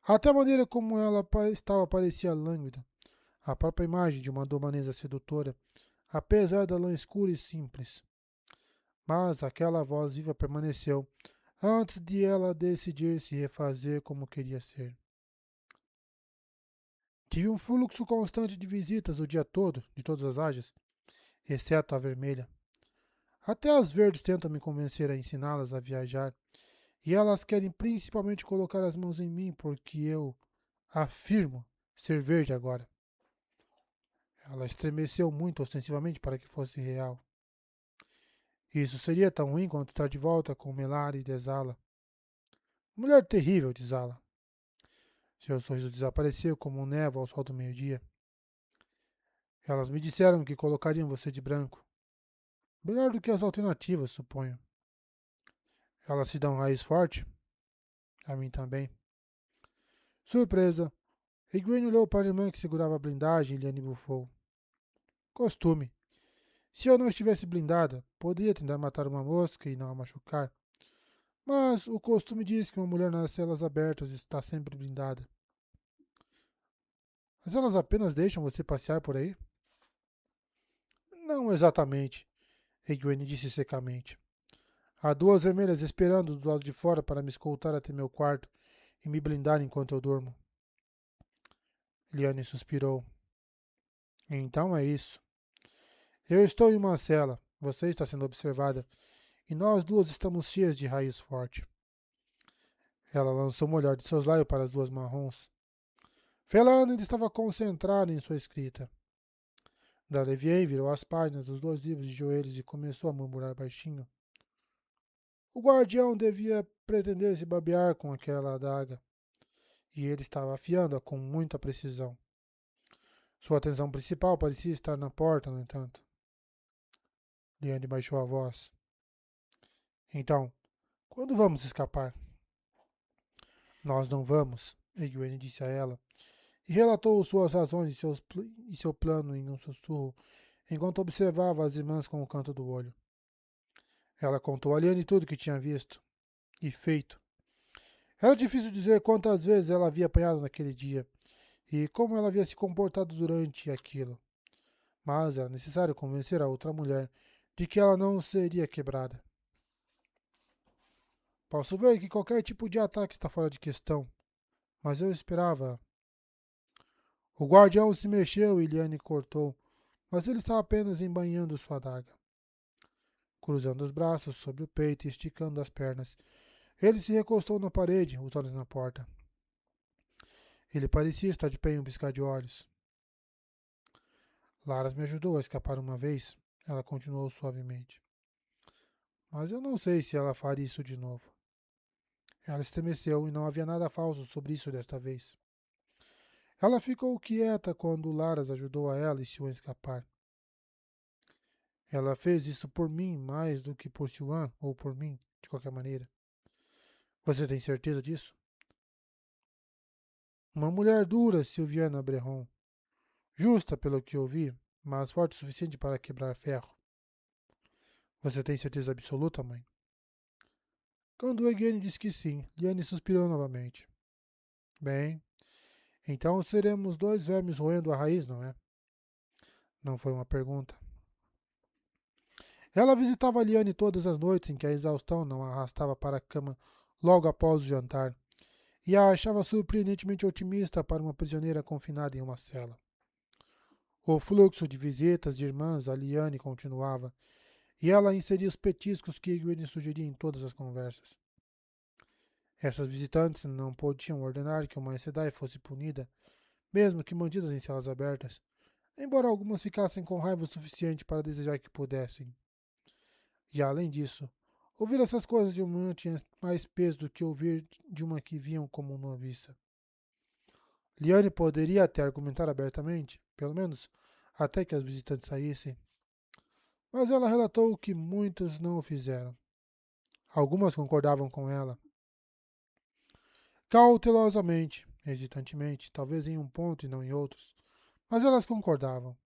Até a maneira como ela estava parecia lânguida. a própria imagem de uma domanesa sedutora, apesar da lã escura e simples. Mas aquela voz viva permaneceu, antes de ela decidir se refazer como queria ser. Tive um fluxo constante de visitas o dia todo, de todas as áreas, exceto a vermelha. Até as verdes tentam me convencer a ensiná-las a viajar, e elas querem principalmente colocar as mãos em mim porque eu afirmo ser verde agora. Ela estremeceu muito ostensivamente para que fosse real. Isso seria tão ruim quanto estar de volta com Melari e Desala. Mulher terrível, diz Ala. Seu sorriso desapareceu como um névoa ao sol do meio-dia. Elas me disseram que colocariam você de branco. Melhor do que as alternativas, suponho. Elas se dão raiz forte? A mim também. Surpresa. Egwene olhou para a irmã que segurava a blindagem e Liane bufou. Costume. Se eu não estivesse blindada, poderia tentar matar uma mosca e não a machucar. Mas o costume diz que uma mulher nas celas abertas está sempre blindada. Mas elas apenas deixam você passear por aí? Não exatamente, Egwene disse secamente. Há duas vermelhas esperando do lado de fora para me escoltar até meu quarto e me blindar enquanto eu durmo. Liane suspirou. Então é isso. Eu estou em uma cela, você está sendo observada, e nós duas estamos cheias de raiz forte. Ela lançou um olhar de soslaio para as duas marrons. Felana ainda estava concentrada em sua escrita. Dalevier virou as páginas dos dois livros de joelhos e começou a murmurar baixinho. O guardião devia pretender se babear com aquela adaga, e ele estava afiando-a com muita precisão. Sua atenção principal parecia estar na porta, no entanto. Liane baixou a voz. Então, quando vamos escapar? Nós não vamos, Egwene disse a ela, e relatou suas razões e seu plano em um sussurro, enquanto observava as irmãs com o canto do olho. Ela contou a Liane tudo o que tinha visto e feito. Era difícil dizer quantas vezes ela havia apanhado naquele dia e como ela havia se comportado durante aquilo. Mas era necessário convencer a outra mulher de que ela não seria quebrada. Posso ver que qualquer tipo de ataque está fora de questão, mas eu esperava. O guardião se mexeu e Liane cortou, mas ele estava apenas embainhando sua adaga. Cruzando os braços sobre o peito e esticando as pernas, ele se recostou na parede, os olhos na porta. Ele parecia estar de pé em um piscar de olhos. Laras me ajudou a escapar uma vez, ela continuou suavemente. Mas eu não sei se ela faria isso de novo. Ela estremeceu e não havia nada falso sobre isso desta vez. Ela ficou quieta quando Laras ajudou a ela e Siwan a escapar. Ela fez isso por mim mais do que por Siwan ou por mim, de qualquer maneira. Você tem certeza disso? Uma mulher dura, Silviana Brehon. Justa, pelo que ouvi, mas forte o suficiente para quebrar ferro. Você tem certeza absoluta, mãe? Quando Egwene disse que sim, Liane suspirou novamente. Bem, então seremos dois vermes roendo a raiz, não é? Não foi uma pergunta. Ela visitava Liane todas as noites em que a exaustão não a arrastava para a cama logo após o jantar, e a achava surpreendentemente otimista para uma prisioneira confinada em uma cela. O fluxo de visitas de irmãs a Liane continuava, e ela inseria os petiscos que Egwene sugeria em todas as conversas. Essas visitantes não podiam ordenar que uma Sedai fosse punida, mesmo que mantidas em celas abertas, embora algumas ficassem com raiva o suficiente para desejar que pudessem. E além disso, ouvir essas coisas de uma tinha mais peso do que ouvir de uma que viam como noviça. Liane poderia até argumentar abertamente, pelo menos até que as visitantes saíssem, mas ela relatou que muitas não o fizeram. Algumas concordavam com ela. Cautelosamente, hesitantemente, talvez em um ponto e não em outros, mas elas concordavam.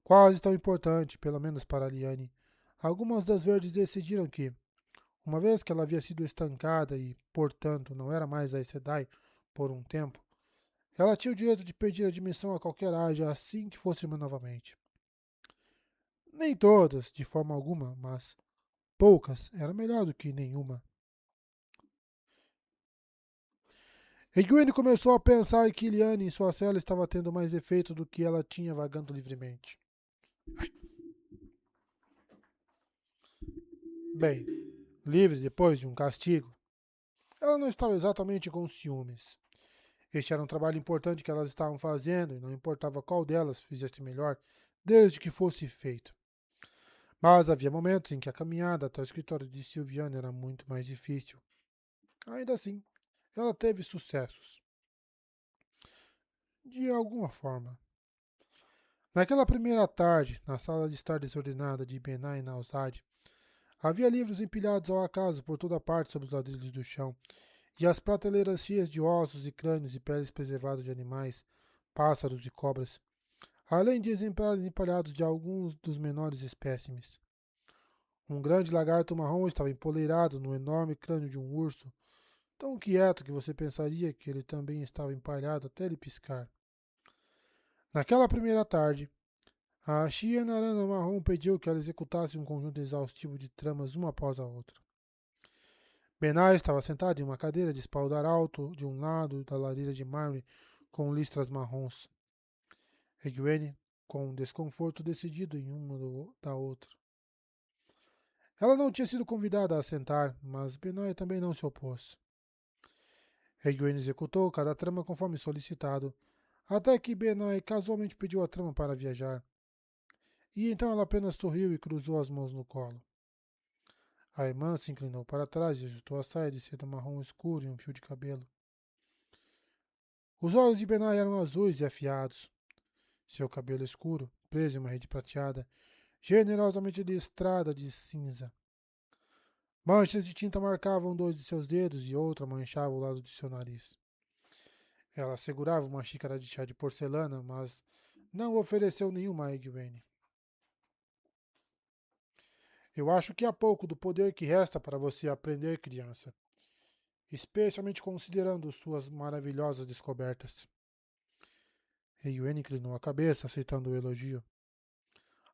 Quase tão importante, pelo menos para Liane, algumas das verdes decidiram que, uma vez que ela havia sido estancada e, portanto, não era mais a Aes Sedai por um tempo, Ela tinha o direito de pedir admissão a qualquer área assim que fosse irmã novamente. Nem todas, de forma alguma, mas poucas era melhor do que nenhuma. Egwene começou a pensar que Liane em sua cela estava tendo mais efeito do que ela tinha vagando livremente. Bem, livre depois de um castigo, ela não estava exatamente com ciúmes. Este era um trabalho importante que elas estavam fazendo e não importava qual delas fizesse melhor, desde que fosse feito. Mas havia momentos em que a caminhada até o escritório de Silviana era muito mais difícil. Ainda assim, ela teve sucessos. De alguma forma. Naquela primeira tarde, na sala de estar desordenada de Benai na Alzade, havia livros empilhados ao acaso por toda parte sobre os ladrilhos do chão, e as prateleiras cheias de ossos e crânios e peles preservadas de animais, pássaros e cobras, além de exemplares empalhados de alguns dos menores espécimes. Um grande lagarto marrom estava empoleirado no enorme crânio de um urso, tão quieto que você pensaria que ele também estava empalhado até ele piscar. Naquela primeira tarde, a Shienarana Marrom pediu que ela executasse um conjunto exaustivo de tramas uma após a outra. Benai estava sentado em uma cadeira de espaldar alto de um lado da lareira de mármore com listras marrons. Egwene, com um desconforto decidido em uma da outra. Ela não tinha sido convidada a sentar, mas Benai também não se opôs. Egwene executou cada trama conforme solicitado, até que Benai casualmente pediu a trama para viajar. E então ela apenas sorriu e cruzou as mãos no colo. A irmã se inclinou para trás e ajustou a saia de seda marrom escuro e um fio de cabelo. Os olhos de Benai eram azuis e afiados. Seu cabelo escuro, preso em uma rede prateada, generosamente listrada de cinza. Manchas de tinta marcavam dois de seus dedos e outra manchava o lado de seu nariz. Ela segurava uma xícara de chá de porcelana, mas não ofereceu nenhuma a Egwene. Eu acho que há pouco do poder que resta para você aprender, criança, especialmente considerando suas maravilhosas descobertas. Egwene inclinou a cabeça, aceitando o elogio.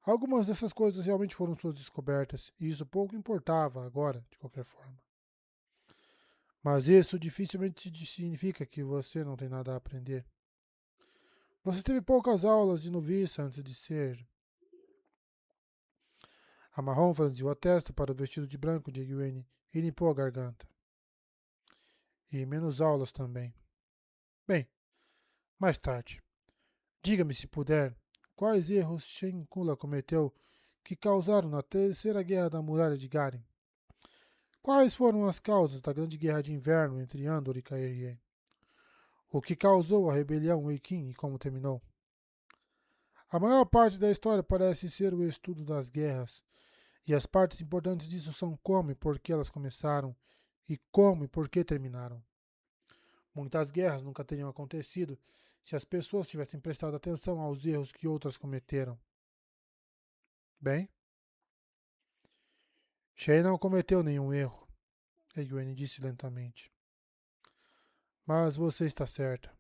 Algumas dessas coisas realmente foram suas descobertas, e isso pouco importava agora, de qualquer forma. Mas isso dificilmente significa que você não tem nada a aprender. Você teve poucas aulas de noviça antes de ser. A marrom franziu a testa para o vestido de branco de Egwene e limpou a garganta. E menos aulas também. Bem, mais tarde. Diga-me, se puder, quais erros Shen Kula cometeu que causaram na Terceira Guerra da Muralha de Garen? Quais foram as causas da Grande Guerra de Inverno entre Andor e Caerhien? O que causou a rebelião Wei-Qin e como terminou? A maior parte da história parece ser o estudo das guerras, e as partes importantes disso são como e por que elas começaram, e como e por que terminaram. Muitas guerras nunca teriam acontecido se as pessoas tivessem prestado atenção aos erros que outras cometeram. Bem, Shay não cometeu nenhum erro, Egwene disse lentamente. Mas você está certa.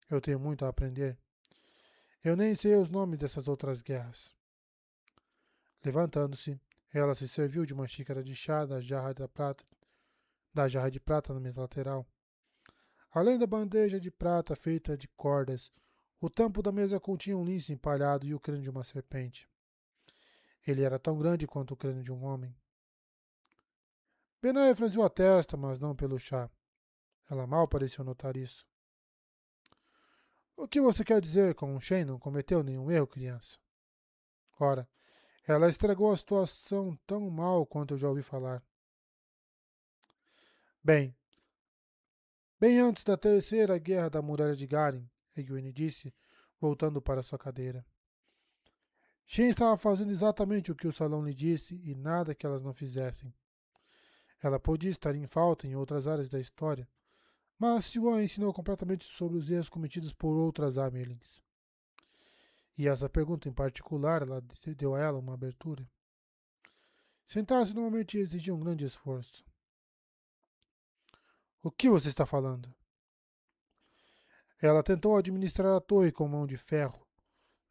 Eu tenho muito a aprender. Eu nem sei os nomes dessas outras guerras. Levantando-se, ela se serviu de uma xícara de chá da jarra de prata na mesa lateral. Além da bandeja de prata feita de cordas, o tampo da mesa continha um lince empalhado e o crânio de uma serpente. Ele era tão grande quanto o crânio de um homem. Benai franziu a testa, mas não pelo chá. Ela mal pareceu notar isso. O que você quer dizer com o Shen não cometeu nenhum erro, criança? Ora, ela estragou a situação tão mal quanto eu já ouvi falar. Bem, bem antes da terceira guerra da muralha de Garen, Egwene disse, voltando para sua cadeira. Shen estava fazendo exatamente o que o salão lhe disse e nada que elas não fizessem. Ela podia estar em falta em outras áreas da história, mas Siwan ensinou completamente sobre os erros cometidos por outras Amelins. E essa pergunta em particular, ela deu a ela uma abertura. Sentar-se normalmente exigia um grande esforço. O que você está falando? Ela tentou administrar a torre com mão de ferro,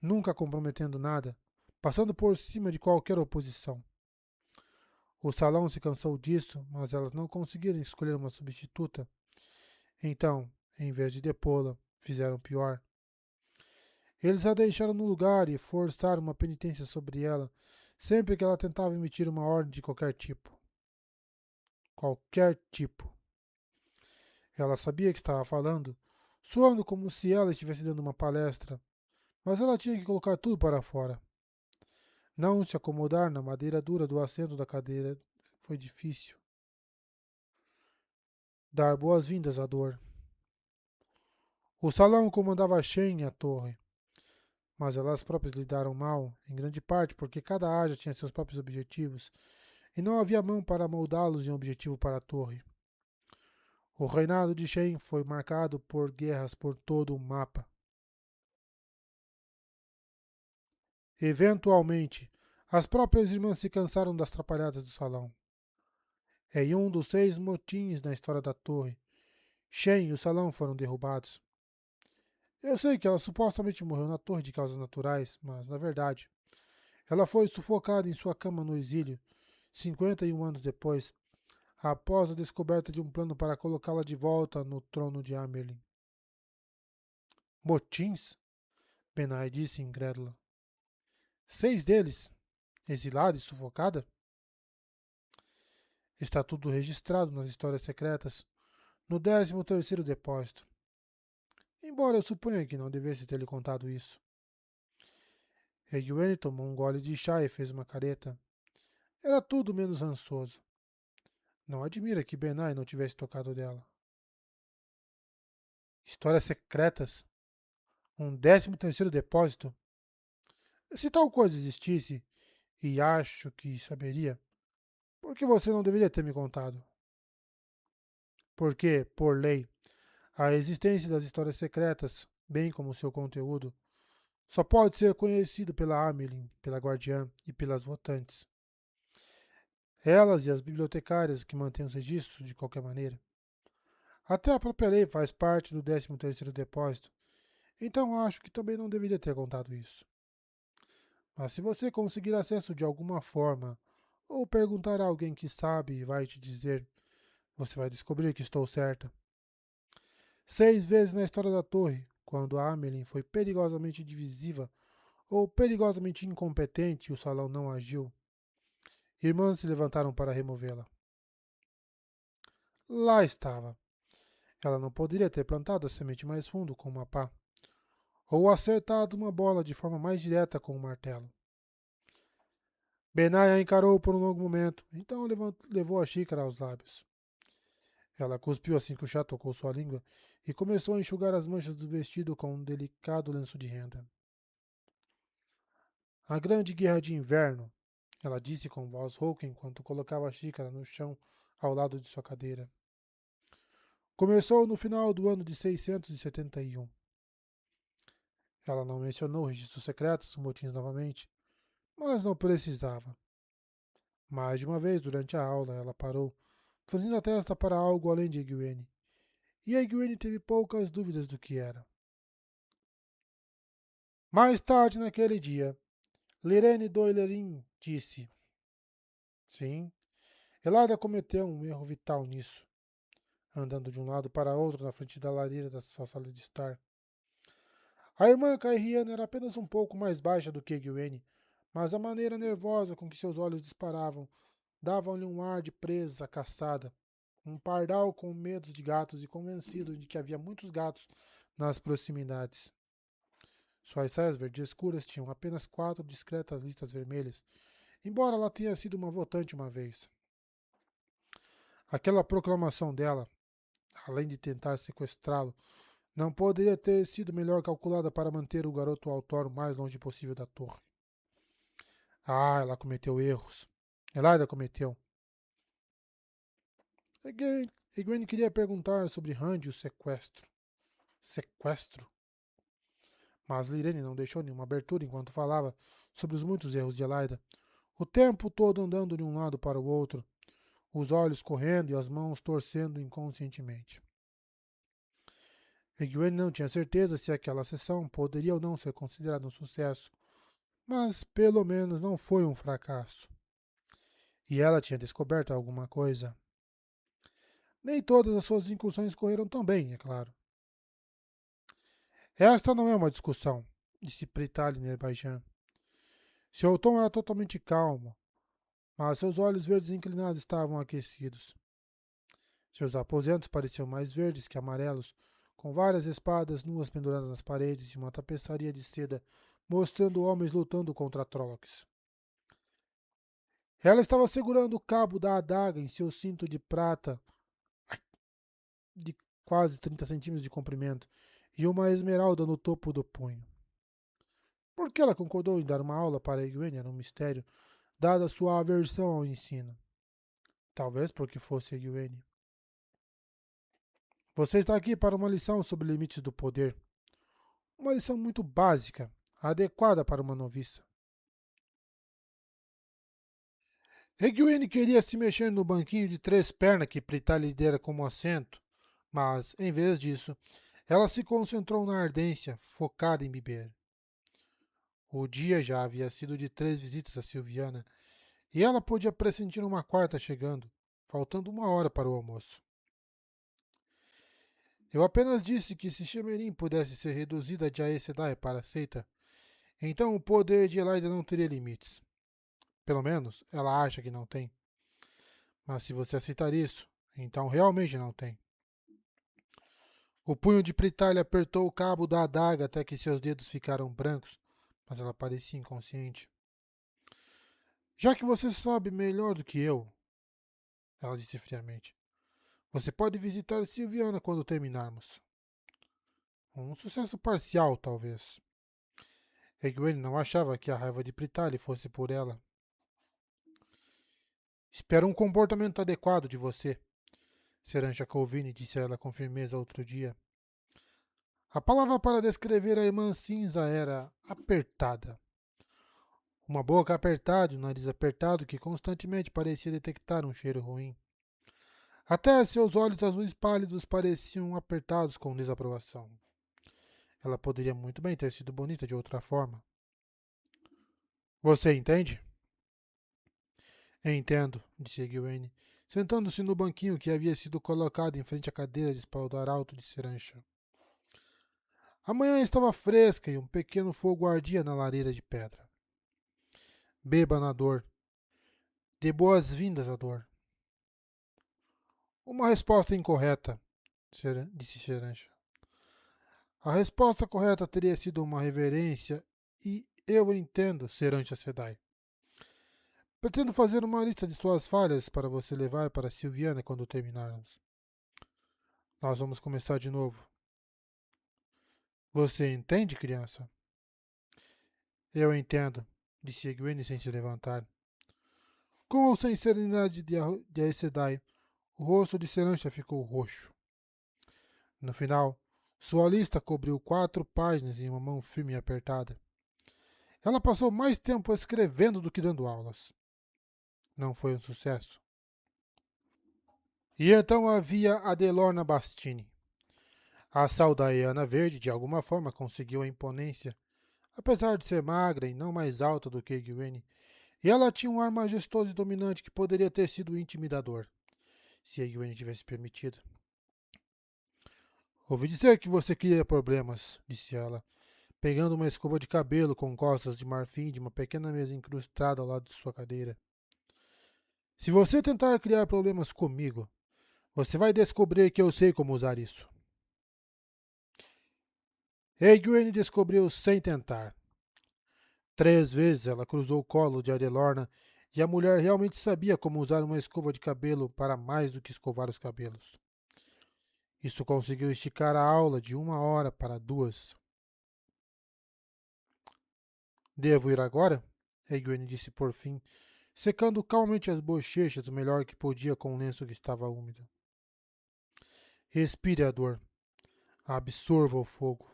nunca comprometendo nada, passando por cima de qualquer oposição. O salão se cansou disso, mas elas não conseguiram escolher uma substituta. Então, em vez de depô-la, fizeram pior. Eles a deixaram no lugar e forçaram uma penitência sobre ela sempre que ela tentava emitir uma ordem de qualquer tipo. Qualquer tipo. Ela sabia que estava falando, soando como se ela estivesse dando uma palestra, mas ela tinha que colocar tudo para fora. Não se acomodar na madeira dura do assento da cadeira foi difícil. Dar boas-vindas à dor. O salão comandava Shen e a torre, mas elas próprias lidaram mal, em grande parte porque cada área tinha seus próprios objetivos, e não havia mão para moldá-los em um objetivo para a torre. O reinado de Shen foi marcado por guerras por todo o mapa. Eventualmente, as próprias irmãs se cansaram das trapalhadas do salão. Em um dos 6 motins na história da torre, Shen e o salão foram derrubados. Eu sei que ela supostamente morreu na torre de causas naturais, mas, na verdade, ela foi sufocada em sua cama no exílio, 51 anos depois, após a descoberta de um plano para colocá-la de volta no trono de Amerlin. Motins? Benai disse incrédula. 6 deles? Exilada e sufocada? Está tudo registrado nas histórias secretas, no 13º depósito. Embora eu suponha que não devesse ter lhe contado isso. Egwene tomou um gole de chá e fez uma careta. Era tudo menos rançoso. Não admira que Benai não tivesse tocado dela. Histórias secretas? Um 13º depósito? Se tal coisa existisse, e acho que saberia, por que você não deveria ter me contado? Porque, por lei, a existência das histórias secretas, bem como seu conteúdo, só pode ser conhecido pela Amelin, pela Guardiã e pelas votantes. Elas e as bibliotecárias que mantêm os registros de qualquer maneira. Até a própria lei faz parte do 13º depósito, então acho que também não deveria ter contado isso. Mas se você conseguir acesso de alguma forma, ou perguntar a alguém que sabe e vai te dizer, você vai descobrir que estou certa. 6 vezes na história da torre, quando a Amelin foi perigosamente divisiva ou perigosamente incompetente e o salão não agiu, irmãs se levantaram para removê-la. Lá estava. Ela não poderia ter plantado a semente mais fundo com uma pá, ou acertado uma bola de forma mais direta com um martelo. Benai a encarou por um longo momento, então levou a xícara aos lábios. Ela cuspiu assim que o chá tocou sua língua e começou a enxugar as manchas do vestido com um delicado lenço de renda. A grande guerra de inverno, ela disse com voz rouca enquanto colocava a xícara no chão ao lado de sua cadeira. Começou no final do ano de 671. Ela não mencionou registros secretos, motins novamente, mas não precisava. Mais de uma vez durante a aula, ela parou, franzindo a testa para algo além de Egwene. E Egwene teve poucas dúvidas do que era. Mais tarde naquele dia, Lirene Doilerin disse: Sim, Elada cometeu um erro vital nisso, andando de um lado para outro na frente da lareira da sua sala de estar. A irmã Cairriana era apenas um pouco mais baixa do que Egwene, mas a maneira nervosa com que seus olhos disparavam dava-lhe um ar de presa caçada, um pardal com medo de gatos e convencido de que havia muitos gatos nas proximidades. Suas saias verdes escuras tinham apenas 4 discretas listas vermelhas, embora ela tenha sido uma votante uma vez. Aquela proclamação dela, além de tentar sequestrá-lo, não poderia ter sido melhor calculada para manter o garoto Altor o mais longe possível da torre. Ah, ela cometeu erros. Elaida cometeu. Egwene queria perguntar sobre Rand e o sequestro. Sequestro? Mas Lirene não deixou nenhuma abertura enquanto falava sobre os muitos erros de Elaida, o tempo todo andando de um lado para o outro, os olhos correndo e as mãos torcendo inconscientemente. Egwene não tinha certeza se aquela sessão poderia ou não ser considerada um sucesso, mas pelo menos não foi um fracasso. E ela tinha descoberto alguma coisa. Nem todas as suas incursões correram tão bem, é claro. Esta não é uma discussão, disse Pritali Nerbajan. Seu tom era totalmente calmo, mas seus olhos verdes inclinados estavam aquecidos. Seus aposentos pareciam mais verdes que amarelos, com várias espadas nuas penduradas nas paredes e uma tapeçaria de seda mostrando homens lutando contra Trollocs. Ela estava segurando o cabo da adaga em seu cinto de prata de quase 30 centímetros de comprimento e uma esmeralda no topo do punho. Por que ela concordou em dar uma aula para Egwene era um mistério, dada sua aversão ao ensino. Talvez porque fosse Egwene. Você está aqui para uma lição sobre limites do poder. Uma lição muito básica, adequada para uma noviça. Egwene queria se mexer no banquinho de 3 pernas que Prita lhe dera como assento, mas, em vez disso, ela se concentrou na ardência, focada em beber. O dia já havia sido de 3 visitas a Silviana, e ela podia pressentir uma quarta chegando, faltando 1 hora para o almoço. Eu apenas disse que se Shemerim pudesse ser reduzida de Aes Sedai para a seita, então o poder de Elaida não teria limites. Pelo menos, ela acha que não tem. Mas se você aceitar isso, então realmente não tem. O punho de Pritalha apertou o cabo da adaga até que seus dedos ficaram brancos, mas ela parecia inconsciente. Já que você sabe melhor do que eu, ela disse friamente, você pode visitar Silviana quando terminarmos. Um sucesso parcial, talvez. Egwene não achava que a raiva de Pritali fosse por ela. Espero um comportamento adequado de você, Serancha Colvini disse a ela com firmeza outro dia. A palavra para descrever a irmã cinza era apertada. Uma boca apertada e um nariz apertado que constantemente parecia detectar um cheiro ruim. Até seus olhos azuis pálidos pareciam apertados com desaprovação. Ela poderia muito bem ter sido bonita de outra forma. Você entende? Entendo, disse Egwene, sentando-se no banquinho que havia sido colocado em frente à cadeira de espaldar alto de Serancha. A manhã estava fresca e um pequeno fogo ardia na lareira de pedra. Beba na dor. Dê boas-vindas à dor. Uma resposta incorreta, disse Serancha. A resposta correta teria sido uma reverência e eu entendo, Serancha Sedai. Pretendo fazer uma lista de suas falhas para você levar para Silviana quando terminarmos. Nós vamos começar de novo. Você entende, criança? Eu entendo, disse Egwene sem se levantar. Com ou sem serenidade de Aes Sedai, o rosto de Serancha ficou roxo. No final, sua lista cobriu 4 páginas em uma mão firme e apertada. Ela passou mais tempo escrevendo do que dando aulas. Não foi um sucesso. E então havia a Delorna Bastini. A Saldaeana Verde, de alguma forma, conseguiu a imponência, apesar de ser magra e não mais alta do que Egwene, e ela tinha um ar majestoso e dominante que poderia ter sido intimidador, se Egwene tivesse permitido. Ouvi dizer que você queria problemas, disse ela, pegando uma escova de cabelo com costas de marfim de uma pequena mesa incrustada ao lado de sua cadeira. Se você tentar criar problemas comigo, você vai descobrir que eu sei como usar isso. Egwene descobriu sem tentar. 3 vezes ela cruzou o colo de Adelorna e a mulher realmente sabia como usar uma escova de cabelo para mais do que escovar os cabelos. Isso conseguiu esticar a aula de 1 hora para 2. Devo ir agora? Egwene disse por fim, secando calmamente as bochechas o melhor que podia com o lenço que estava úmido. Respire a dor. Absorva o fogo.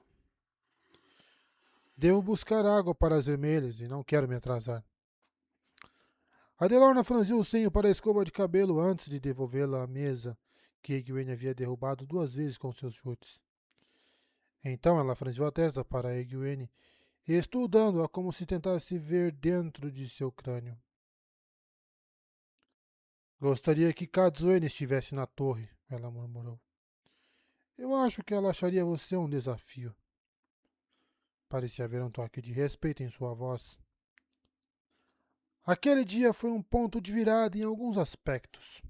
Devo buscar água para as vermelhas e não quero me atrasar. Adelorna franziu o senho para a escova de cabelo antes de devolvê-la à mesa que Egwene havia derrubado 2 vezes com seus chutes. Então ela franziu a testa para Egwene, estudando-a como se tentasse ver dentro de seu crânio. Gostaria que Kazuene estivesse na torre, ela murmurou. Eu acho que ela acharia você um desafio. Parecia haver um toque de respeito em sua voz. Aquele dia foi um ponto de virada em alguns aspectos.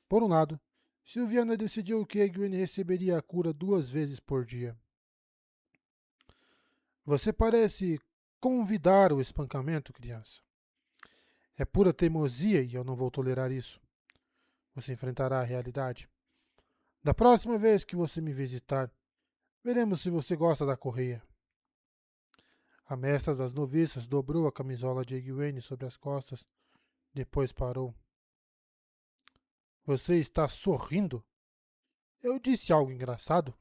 Por um lado, Sylviana decidiu que Egwene receberia a cura 2 vezes por dia. Você parece convidar o espancamento, criança. É pura teimosia e eu não vou tolerar isso. Você enfrentará a realidade. Da próxima vez que você me visitar, veremos se você gosta da correia. A mestra das noviças dobrou a camisola de Egwene sobre as costas, depois parou. Você está sorrindo? Eu disse algo engraçado?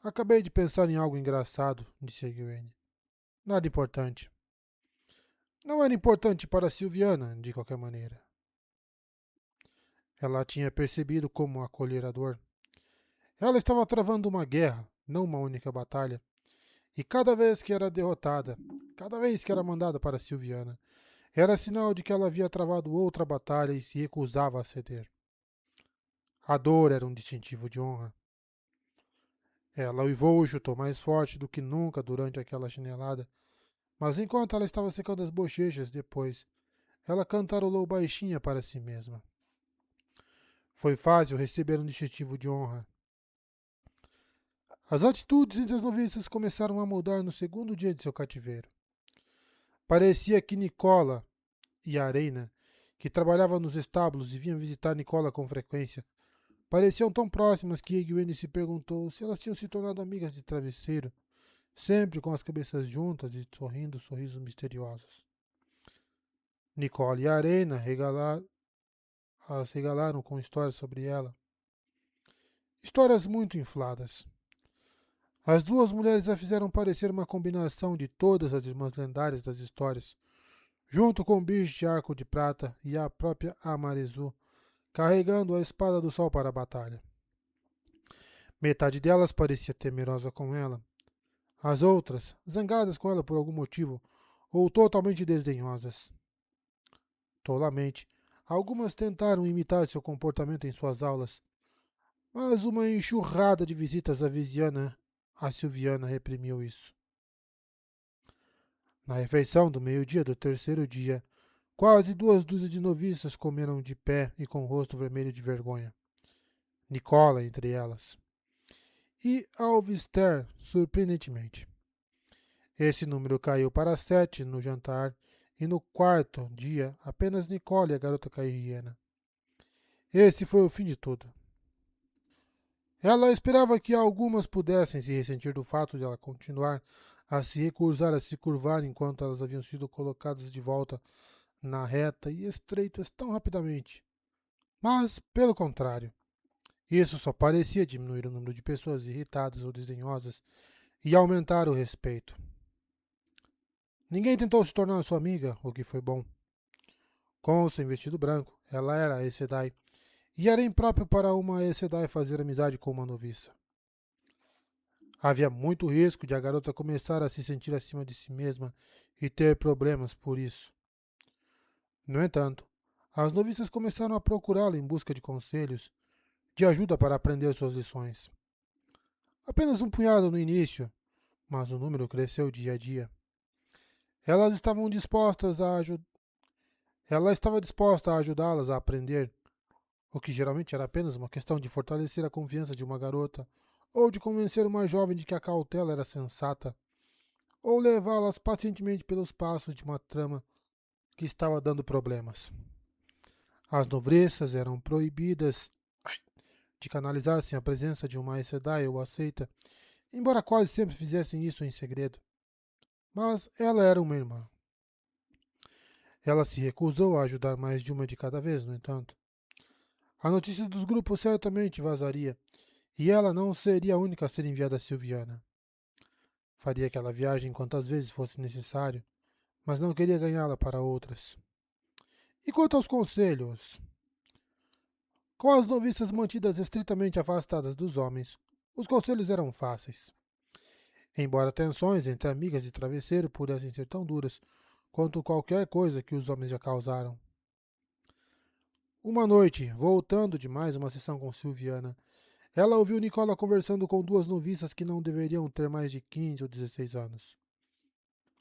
Acabei de pensar em algo engraçado, disse Egwene. Nada importante. Não era importante para Sylviana, de qualquer maneira. Ela tinha percebido como acolher a dor. Ela estava travando uma guerra, não uma única batalha. E cada vez que era derrotada, cada vez que era mandada para Sylviana, era sinal de que ela havia travado outra batalha e se recusava a ceder. A dor era um distintivo de honra. Ela uivou e chutou mais forte do que nunca durante aquela chinelada, mas enquanto ela estava secando as bochechas depois, ela cantarolou baixinha para si mesma. Foi fácil receber um distintivo de honra. As atitudes entre as noviças começaram a mudar no segundo dia de seu cativeiro. Parecia que Nicola e a Arena, que trabalhava nos estábulos e vinham visitar Nicola com frequência, pareciam tão próximas que Egwene se perguntou se elas tinham se tornado amigas de travesseiro, sempre com as cabeças juntas e sorrindo sorrisos misteriosos. Nicola e a Arena as regalaram com histórias sobre ela. Histórias muito infladas. As duas mulheres a fizeram parecer uma combinação de todas as irmãs lendárias das histórias, junto com o bicho de arco de prata e a própria Amarezu, carregando a espada do sol para a batalha. Metade delas parecia temerosa com ela. As outras, zangadas com ela por algum motivo, ou totalmente desdenhosas. Tolamente, algumas tentaram imitar seu comportamento em suas aulas, mas uma enxurrada de visitas a Silviana reprimiu isso. Na refeição do meio-dia do terceiro dia, quase 2 dúzias de noviças comeram de pé e com o rosto vermelho de vergonha. Nicola entre elas. E Alvister, surpreendentemente. Esse número caiu para 7 no jantar, e no quarto dia apenas Nicole e a garota cairiana. Esse foi o fim de tudo. Ela esperava que algumas pudessem se ressentir do fato de ela continuar a se recusar a se curvar enquanto elas haviam sido colocadas de volta na reta e estreitas tão rapidamente. Mas, pelo contrário, isso só parecia diminuir o número de pessoas irritadas ou desdenhosas e aumentar o respeito. Ninguém tentou se tornar sua amiga, o que foi bom. Com o seu vestido branco, ela era a Aes Sedai, e era impróprio para uma Aes Sedai fazer amizade com uma noviça. Havia muito risco de a garota começar a se sentir acima de si mesma e ter problemas por isso. No entanto, as noviças começaram a procurá-la em busca de conselhos, de ajuda para aprender suas lições. Apenas um punhado no início, mas o número cresceu dia a dia. Elas estavam dispostas a ajudar. Ela estava disposta a ajudá-las a aprender, o que geralmente era apenas uma questão de fortalecer a confiança de uma garota, ou de convencer uma jovem de que a cautela era sensata, ou levá-las pacientemente pelos passos de uma trama que estava dando problemas. As nobrezas eram proibidas de canalizassem a presença de uma Aes Sedai ou aceita, embora quase sempre fizessem isso em segredo. Mas ela era uma irmã. Ela se recusou a ajudar mais de uma de cada vez, no entanto. A notícia dos grupos certamente vazaria, e ela não seria a única a ser enviada a Silviana. Faria aquela viagem quantas vezes fosse necessário, mas não queria ganhá-la para outras. E quanto aos conselhos? Com as noviças mantidas estritamente afastadas dos homens, Os conselhos eram fáceis. Embora tensões entre amigas e travesseiro pudessem ser tão duras quanto qualquer coisa que os homens já causaram. Uma noite, voltando de mais uma sessão com Silviana, ela ouviu Nicola conversando com duas noviças que não deveriam ter mais de 15 ou 16 anos.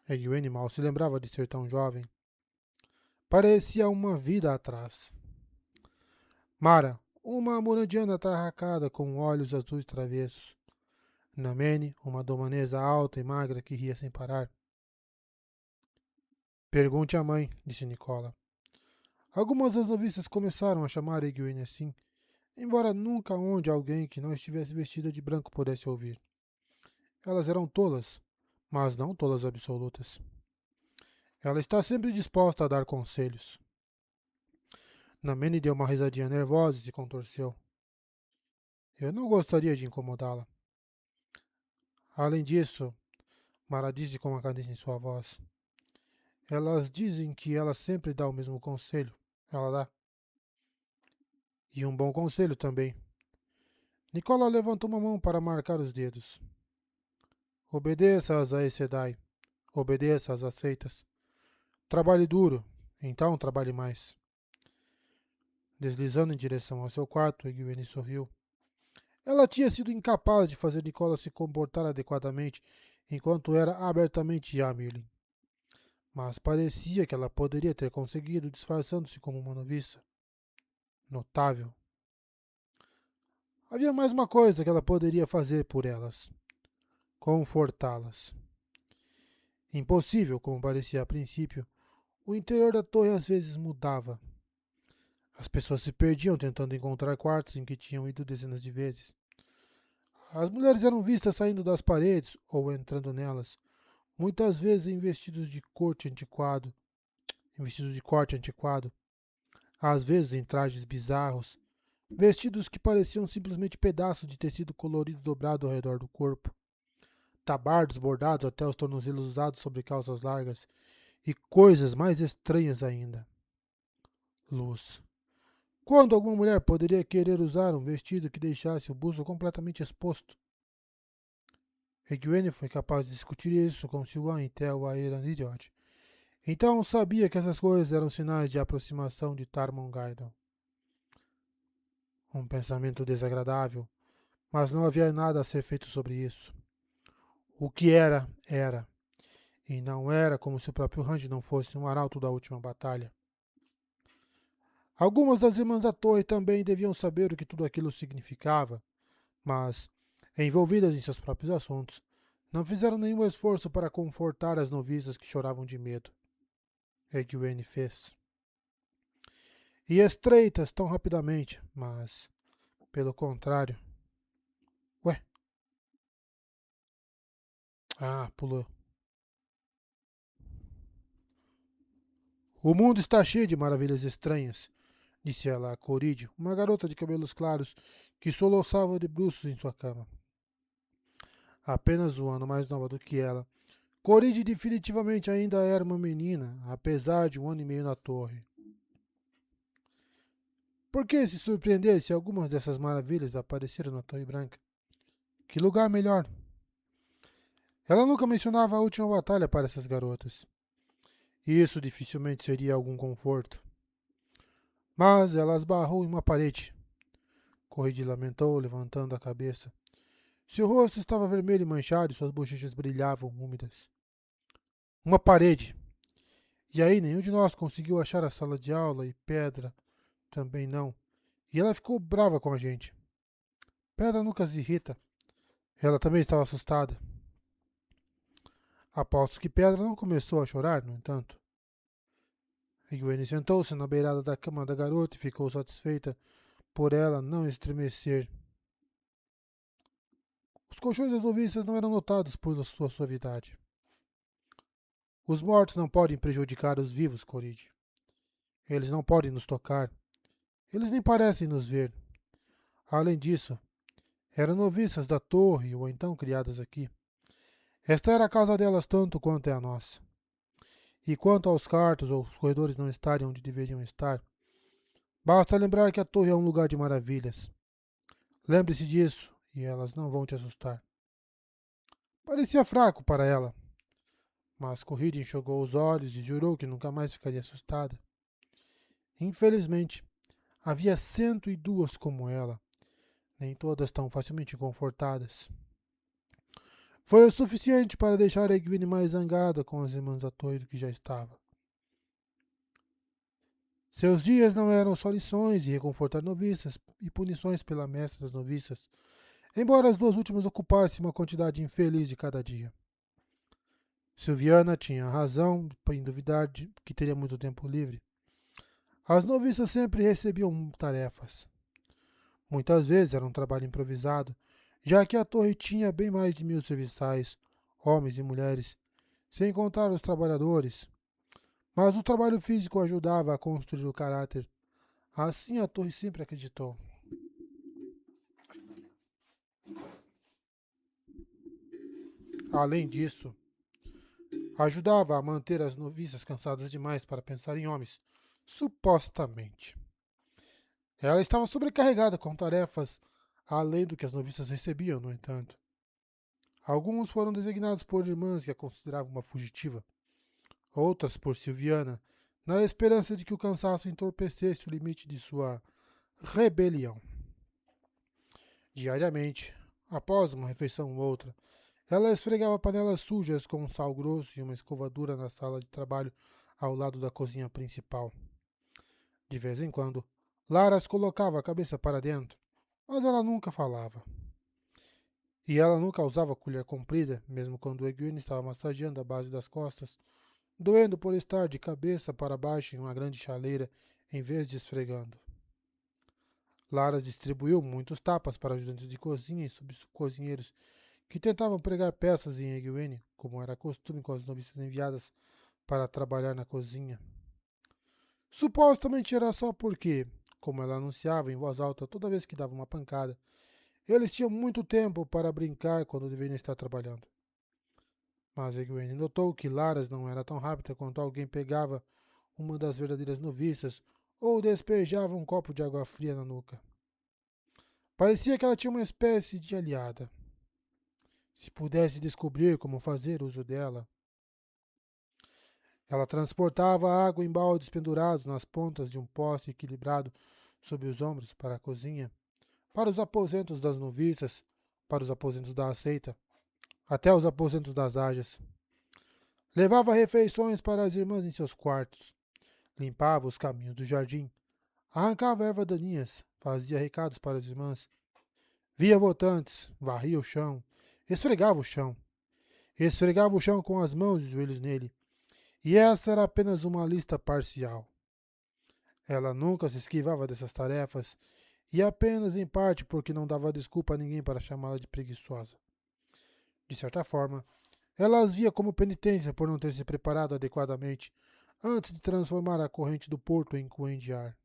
Egwene mal se lembrava de ser tão jovem. Parecia uma vida atrás. Mara, uma morandiana atarracada com olhos azuis travessos. Namene, uma domanesa alta e magra que ria sem parar. Pergunte à mãe, disse Nicola. Algumas das noviças começaram a chamar Egwene assim, embora nunca onde alguém que não estivesse vestida de branco pudesse ouvir. Elas eram tolas, mas não tolas absolutas. Ela está sempre disposta a dar conselhos. Namene deu uma risadinha nervosa e se contorceu. Eu não gostaria de incomodá-la. Além disso, Mara disse com uma cadência em sua voz, elas dizem que ela sempre dá o mesmo conselho. Ela dá. E um bom conselho também. Nicola levantou uma mão para marcar os dedos. Obedeça às Aes Sedai. Obedeça às aceitas. Trabalhe duro, então trabalhe mais. Deslizando em direção ao seu quarto, Egwene sorriu. Ela tinha sido incapaz de fazer Nicola se comportar adequadamente enquanto era abertamente Yamirlin. Mas parecia que ela poderia ter conseguido disfarçando-se como uma noviça. Notável. Havia mais uma coisa que ela poderia fazer por elas. Confortá-las. Impossível, como parecia a princípio, o interior da torre às vezes mudava. As pessoas se perdiam tentando encontrar quartos em que tinham ido dezenas de vezes. As mulheres eram vistas saindo das paredes ou entrando nelas, muitas vezes em vestidos de corte antiquado, às vezes em trajes bizarros, vestidos que pareciam simplesmente pedaços de tecido colorido dobrado ao redor do corpo, tabardos bordados até os tornozelos usados sobre calças largas e coisas mais estranhas ainda. Luz. Quando alguma mulher poderia querer usar um vestido que deixasse o busto completamente exposto? Egwene foi capaz de discutir isso com Siwan e Tel Aeraniriot. Então sabia que essas coisas eram sinais de aproximação de Tarmongardon. Um pensamento desagradável, mas não havia nada a ser feito sobre isso. O que era, era. E não era como se o próprio Randy não fosse um arauto da última batalha. Algumas das irmãs da torre também deviam saber o que tudo aquilo significava, mas, envolvidas em seus próprios assuntos, não fizeram nenhum esforço para confortar as noviças que choravam de medo. Egwene fez. E estreitas tão rapidamente, mas, pelo contrário... Ué? Ah, pulou. O mundo está cheio de maravilhas estranhas, disse ela a Corídeo, uma garota de cabelos claros que soluçava de bruços em sua cama. Apenas um ano mais nova do que ela, Corídeo definitivamente ainda era uma menina, apesar de um ano e meio na torre. Por que se surpreender se algumas dessas maravilhas apareceram na Torre Branca? Que lugar melhor? Ela nunca mencionava a última batalha para essas garotas. Isso dificilmente seria algum conforto. Mas ela esbarrou em uma parede. Corridi lamentou, levantando a cabeça. Seu rosto estava vermelho e manchado e suas bochechas brilhavam úmidas. Uma parede. E aí nenhum de nós conseguiu achar a sala de aula e Pedra também não. E ela ficou brava com a gente. Pedra nunca se irrita. Ela também estava assustada. Aposto que Pedra não começou a chorar, no entanto. Egwene sentou-se na beirada da cama da garota e ficou satisfeita por ela não estremecer. Os colchões das noviças não eram notados por sua suavidade. Os mortos não podem prejudicar os vivos, Coride. Eles não podem nos tocar. Eles nem parecem nos ver. Além disso, eram noviças da torre ou então criadas aqui. Esta era a casa delas tanto quanto é a nossa. E quanto aos quartos ou os corredores não estarem onde deveriam estar, basta lembrar que a torre é um lugar de maravilhas. Lembre-se disso e elas não vão te assustar. Parecia fraco para ela, mas Corrida enxugou os olhos e jurou que nunca mais ficaria assustada. Infelizmente, havia 102 como ela, nem todas tão facilmente confortadas. Foi o suficiente para deixar Egwene mais zangada com as irmãs da torre do que já estava. Seus dias não eram só lições e reconfortar noviças e punições pela mestra das noviças, embora as duas últimas ocupassem uma quantidade infeliz de cada dia. Silviana tinha razão em duvidar de que teria muito tempo livre. As noviças sempre recebiam tarefas. Muitas vezes era um trabalho improvisado, já que a torre tinha bem mais de 1000 serviçais, homens e mulheres, sem contar os trabalhadores. Mas o trabalho físico ajudava a construir o caráter. Assim a torre sempre acreditou. Além disso, ajudava a manter as noviças cansadas demais para pensar em homens, supostamente. Ela estava sobrecarregada com tarefas além do que as noviças recebiam, no entanto. Alguns foram designados por irmãs que a consideravam uma fugitiva, outras por Silviana, na esperança de que o cansaço entorpecesse o limite de sua rebelião. Diariamente, após uma refeição ou outra, ela esfregava panelas sujas com um sal grosso e uma escovadura na sala de trabalho ao lado da cozinha principal. De vez em quando, Laras colocava a cabeça para dentro, mas ela nunca falava. E ela nunca usava colher comprida, mesmo quando Egwene estava massageando a base das costas, doendo por estar de cabeça para baixo em uma grande chaleira em vez de esfregando. Laras distribuiu muitos tapas para ajudantes de cozinha e subcozinheiros que tentavam pregar peças em Egwene, como era costume com as noviças enviadas para trabalhar na cozinha. Supostamente era só porque, como ela anunciava em voz alta toda vez que dava uma pancada, eles tinham muito tempo para brincar quando deveriam estar trabalhando. Mas Egwene notou que Laras não era tão rápida quanto alguém pegava uma das verdadeiras noviças ou despejava um copo de água fria na nuca. Parecia que ela tinha uma espécie de aliada. Se pudesse descobrir como fazer uso dela. Ela transportava água em baldes pendurados nas pontas de um poste equilibrado sob os ombros para a cozinha, para os aposentos das noviças, para os aposentos da aceita, até os aposentos das ajas. Levava refeições para as irmãs em seus quartos, limpava os caminhos do jardim, arrancava ervas daninhas, fazia recados para as irmãs, via votantes, varria o chão, esfregava o chão, esfregava o chão com as mãos e os joelhos nele, e essa era apenas uma lista parcial. Ela nunca se esquivava dessas tarefas, e apenas em parte porque não dava desculpa a ninguém para chamá-la de preguiçosa. De certa forma, ela as via como penitência por não ter se preparado adequadamente antes de transformar a corrente do porto em cuém de ar.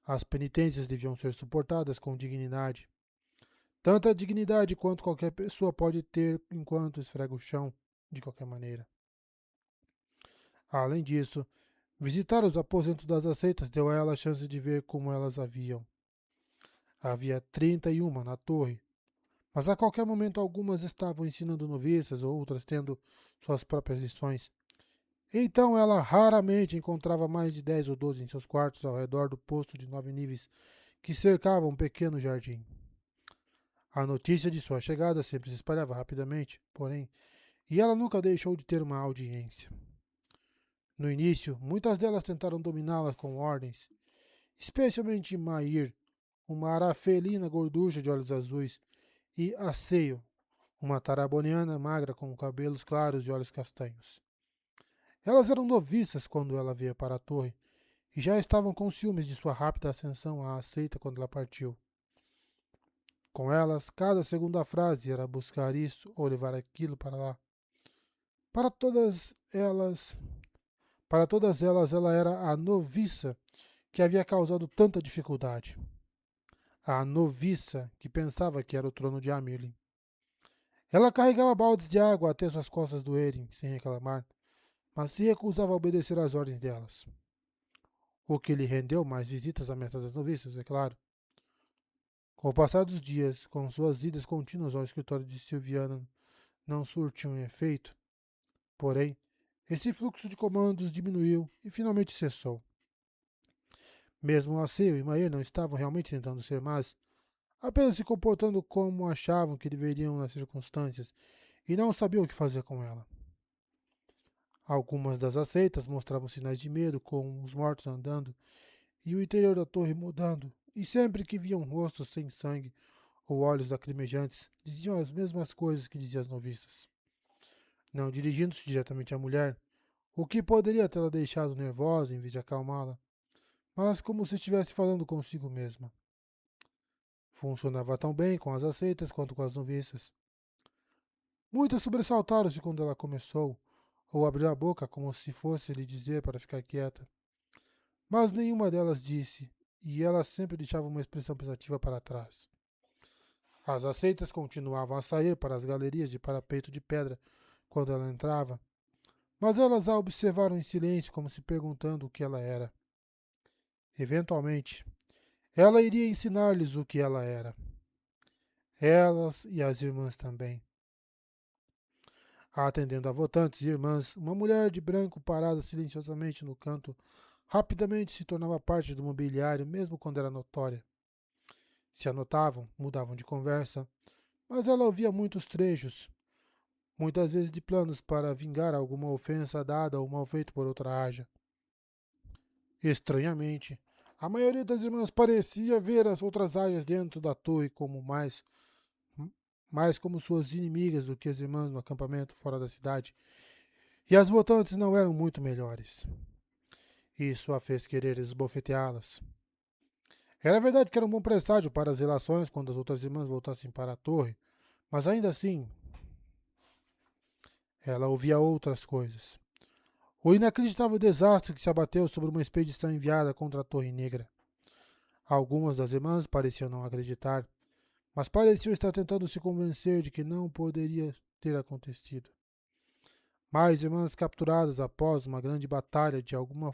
As penitências deviam ser suportadas com dignidade, tanta dignidade quanto qualquer pessoa pode ter enquanto esfrega o chão, de qualquer maneira. Além disso, visitar os aposentos das aceitas deu a ela a chance de ver como elas haviam. Havia 31 na torre, mas a qualquer momento algumas estavam ensinando noviças, outras tendo suas próprias lições. Então ela raramente encontrava mais de 10 ou 12 em seus quartos ao redor do posto de 9 níveis que cercava um pequeno jardim. A notícia de sua chegada sempre se espalhava rapidamente, porém, e ela nunca deixou de ter uma audiência. No início, muitas delas tentaram dominá-la com ordens, especialmente Mair, uma arafelina gorducha de olhos azuis, e Asseio, uma taraboniana magra com cabelos claros e olhos castanhos. Elas eram noviças quando ela veio para a torre, e já estavam com ciúmes de sua rápida ascensão à aceita quando ela partiu. Com elas, cada segunda frase era buscar isso ou levar aquilo para lá. Para todas elas, para todas elas, ela era a noviça que havia causado tanta dificuldade. A noviça que pensava que era o trono de Amirlin. Ela carregava baldes de água até suas costas doerem, sem reclamar, mas se recusava a obedecer às ordens delas. O que lhe rendeu mais visitas à mestra das noviças, é claro. Com o passar dos dias, com suas idas contínuas ao escritório de Silviana não surtiam efeito, porém, esse fluxo de comandos diminuiu e finalmente cessou. Mesmo Alceu e Maer não estavam realmente tentando ser más, apenas se comportando como achavam que deveriam nas circunstâncias e não sabiam o que fazer com ela. Algumas das aceitas mostravam sinais de medo, com os mortos andando e o interior da torre mudando, e sempre que viam rostos sem sangue ou olhos lacrimejantes, diziam as mesmas coisas que diziam as noviças, não dirigindo-se diretamente à mulher, o que poderia tê-la deixado nervosa em vez de acalmá-la, mas como se estivesse falando consigo mesma. Funcionava tão bem com as aceitas quanto com as noviças. Muitas sobressaltaram-se quando ela começou, ou abriu a boca como se fosse lhe dizer para ficar quieta. Mas nenhuma delas disse, e ela sempre deixava uma expressão pensativa para trás. As aceitas continuavam a sair para as galerias de parapeito de pedra quando ela entrava, mas elas a observaram em silêncio, como se perguntando o que ela era. Eventualmente, ela iria ensinar-lhes o que ela era. Elas e as irmãs também. Atendendo a votantes e irmãs, uma mulher de branco parada silenciosamente no canto rapidamente se tornava parte do mobiliário, mesmo quando era notória. Se anotavam, mudavam de conversa, mas ela ouvia muitos trechos, muitas vezes de planos para vingar alguma ofensa dada ou mal feito por outra haja. Estranhamente, a maioria das irmãs parecia ver as outras áreas dentro da torre como mais como suas inimigas do que as irmãs no acampamento fora da cidade, e as votantes não eram muito melhores. Isso a fez querer esbofeteá-las. Era verdade que era um bom presságio para as relações quando as outras irmãs voltassem para a torre, mas ainda assim, ela ouvia outras coisas. O inacreditável desastre que se abateu sobre uma expedição enviada contra a Torre Negra. Algumas das irmãs pareciam não acreditar, mas pareciam estar tentando se convencer de que não poderia ter acontecido. Mais irmãs capturadas após uma grande batalha de alguma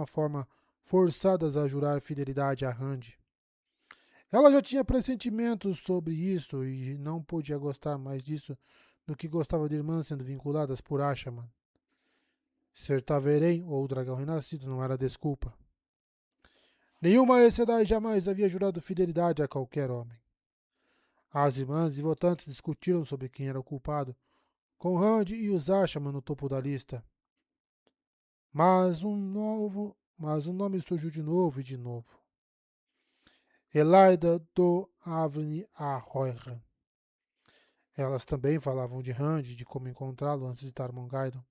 forma forçadas a jurar fidelidade a Rand. Ela já tinha pressentimentos sobre isso e não podia gostar mais disso do que gostava de irmãs sendo vinculadas por Ashaman. Ser Taverém ou dragão renascido não era desculpa. Nenhuma Aes Sedai jamais havia jurado fidelidade a qualquer homem. As irmãs e votantes discutiram sobre quem era o culpado, com Rand e os Ashaman no topo da lista. Mas um nome surgiu de novo e de novo. Elaida do Avni Arroyran. Elas também falavam de Rand e de como encontrá-lo antes de Tarmongaidon.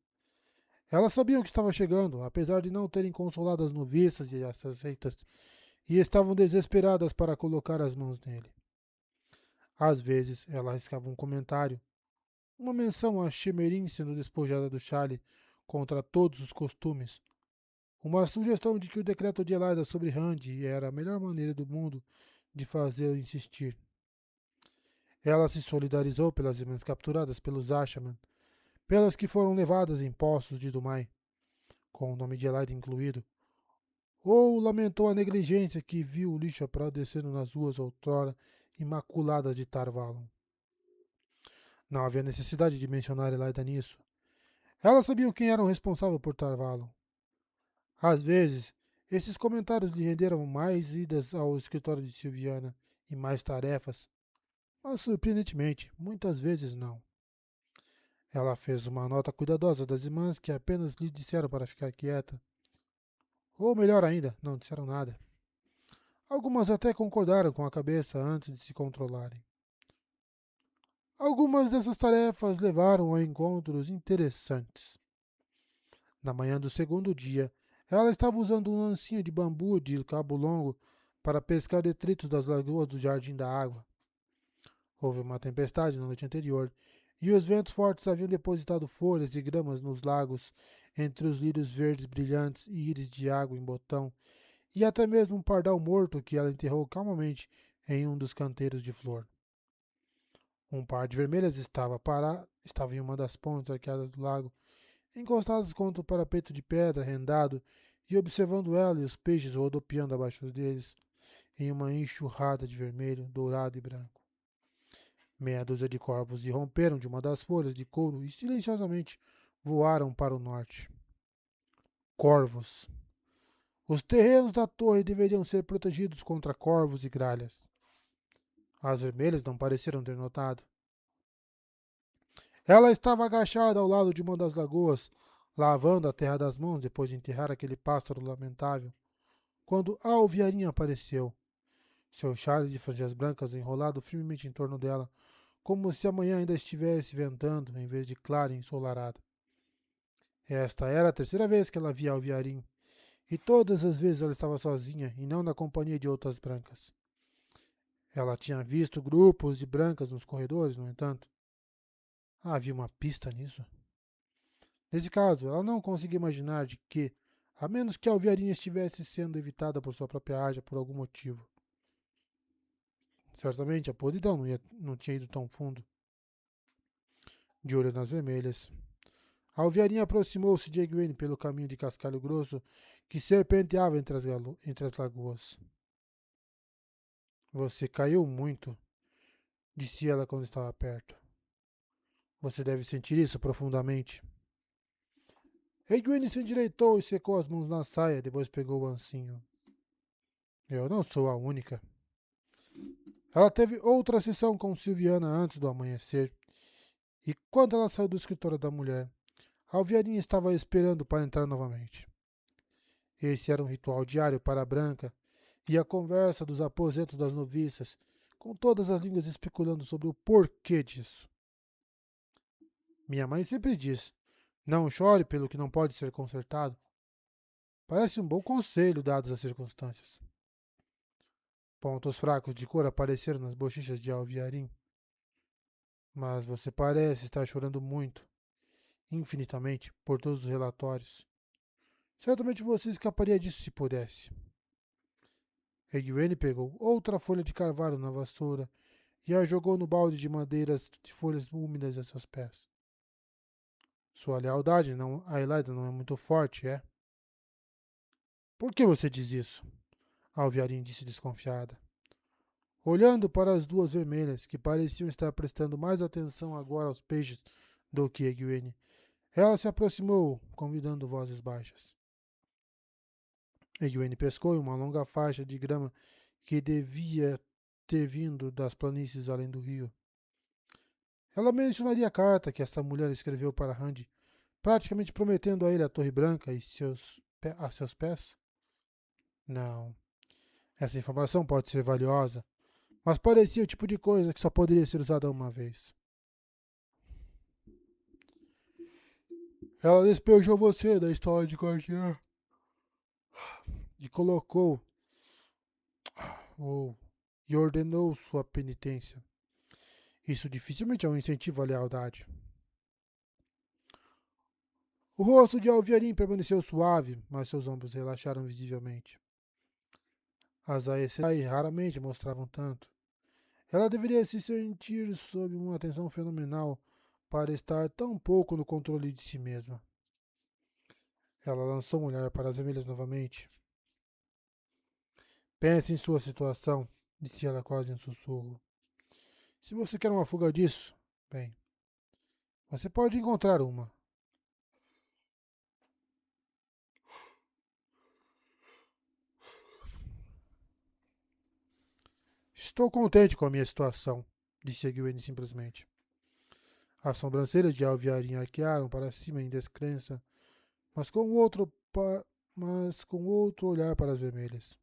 Elas sabiam que estava chegando, apesar de não terem consolado as noviças e as aceitas, e estavam desesperadas para colocar as mãos nele. Às vezes, ela arriscava um comentário, uma menção a Shemerin sendo despojada do chale contra todos os costumes, uma sugestão de que o decreto de Elaida sobre Rand era a melhor maneira do mundo de fazê-lo insistir. Ela se solidarizou pelas irmãs capturadas pelos Ashaman, pelas que foram levadas em poços de Dumai, com o nome de Elaida incluído, ou lamentou a negligência que viu o lixo apodrecendo nas ruas outrora imaculadas de Tarvalon. Não havia necessidade de mencionar Elaida nisso. Elas sabiam quem era o responsável por Tarvalon. Às vezes, esses comentários lhe renderam mais idas ao escritório de Silviana e mais tarefas, mas surpreendentemente, muitas vezes não. Ela fez uma nota cuidadosa das irmãs que apenas lhe disseram para ficar quieta. Ou melhor ainda, não disseram nada. Algumas até concordaram com a cabeça antes de se controlarem. Algumas dessas tarefas levaram a encontros interessantes. Na manhã do segundo dia, ela estava usando um lancinho de bambu de cabo longo para pescar detritos das lagoas do Jardim da Água. Houve uma tempestade na noite anterior, e os ventos fortes haviam depositado folhas e gramas nos lagos, entre os lírios verdes brilhantes e íris de água em botão, e até mesmo um pardal morto que ela enterrou calmamente em um dos canteiros de flor. Um par de vermelhas estava em uma das pontes arqueadas do lago, encostadas contra o parapeito de pedra rendado e observando ela e os peixes rodopiando abaixo deles. em uma enxurrada de vermelho, dourado e branco. Meia dúzia de corvos irromperam de uma das folhas de couro e silenciosamente voaram para o norte. Corvos. Os terrenos da torre deveriam ser protegidos contra corvos e gralhas. As vermelhas não pareceram ter notado. Ela estava agachada ao lado de uma das lagoas, lavando a terra das mãos depois de enterrar aquele pássaro lamentável, quando a alviarinha apareceu, seu chale de franjas brancas enrolado firmemente em torno dela, como se amanhã ainda estivesse ventando em vez de clara e ensolarada. Esta era a terceira vez que ela via Alviarim, e todas as vezes ela estava sozinha e não na companhia de outras brancas. Ela tinha visto grupos de brancas nos corredores, no entanto. Havia uma pista nisso? Nesse caso, ela não conseguia imaginar de que, a menos que a alviarinha estivesse sendo evitada por sua própria ágia por algum motivo. Certamente a podridão não tinha ido tão fundo. De olho nas vermelhas, a alviarinha aproximou-se de Egwene pelo caminho de cascalho grosso que serpenteava entre as lagoas. Você caiu muito, disse ela quando estava perto. Você deve sentir isso profundamente. Egwene se endireitou e secou as mãos na saia, depois pegou o ancinho. Eu não sou a única. Ela teve outra sessão com Silviana antes do amanhecer, e quando ela saiu do escritório da mulher, a alviarinha estava esperando para entrar novamente. Esse era um ritual diário para a Branca, e a conversa dos aposentos das noviças, com todas as línguas especulando sobre o porquê disso. Minha mãe sempre diz: não chore pelo que não pode ser consertado. Parece um bom conselho dadas as circunstâncias. Pontos fracos de cor apareceram nas bochechas de Alviarim. Mas você parece estar chorando muito, infinitamente, por todos os relatórios. Certamente você escaparia disso se pudesse. Egwene pegou outra folha de carvalho na vassoura e a jogou no balde de madeiras de folhas úmidas a seus pés. Sua lealdade a Elaida não é muito forte, é? Por que você diz isso? Alviarim disse desconfiada. Olhando para as duas vermelhas, que pareciam estar prestando mais atenção agora aos peixes do que Egwene, ela se aproximou, convidando vozes baixas. Egwene pescou em uma longa faixa de grama que devia ter vindo das planícies além do rio. Ela mencionaria a carta que essa mulher escreveu para Randy, praticamente prometendo a ele a Torre Branca a seus pés? Não. Essa informação pode ser valiosa, mas parecia o tipo de coisa que só poderia ser usada uma vez. Ela despejou você da história de guardiã e colocou ou e ordenou sua penitência. Isso dificilmente é um incentivo à lealdade. O rosto de Alviarim permaneceu suave, mas seus ombros relaxaram visivelmente. As Aes raramente mostravam tanto. Ela deveria se sentir sob uma tensão fenomenal para estar tão pouco no controle de si mesma. Ela lançou um olhar para as vermelhas novamente. Pense em sua situação, disse ela quase em sussurro. Se você quer uma fuga disso, bem, você pode encontrar uma. Estou contente com a minha situação, disse Egwene simplesmente. As sobrancelhas de Alviarim arquearam para cima em descrença, mas com outro olhar para as vermelhas.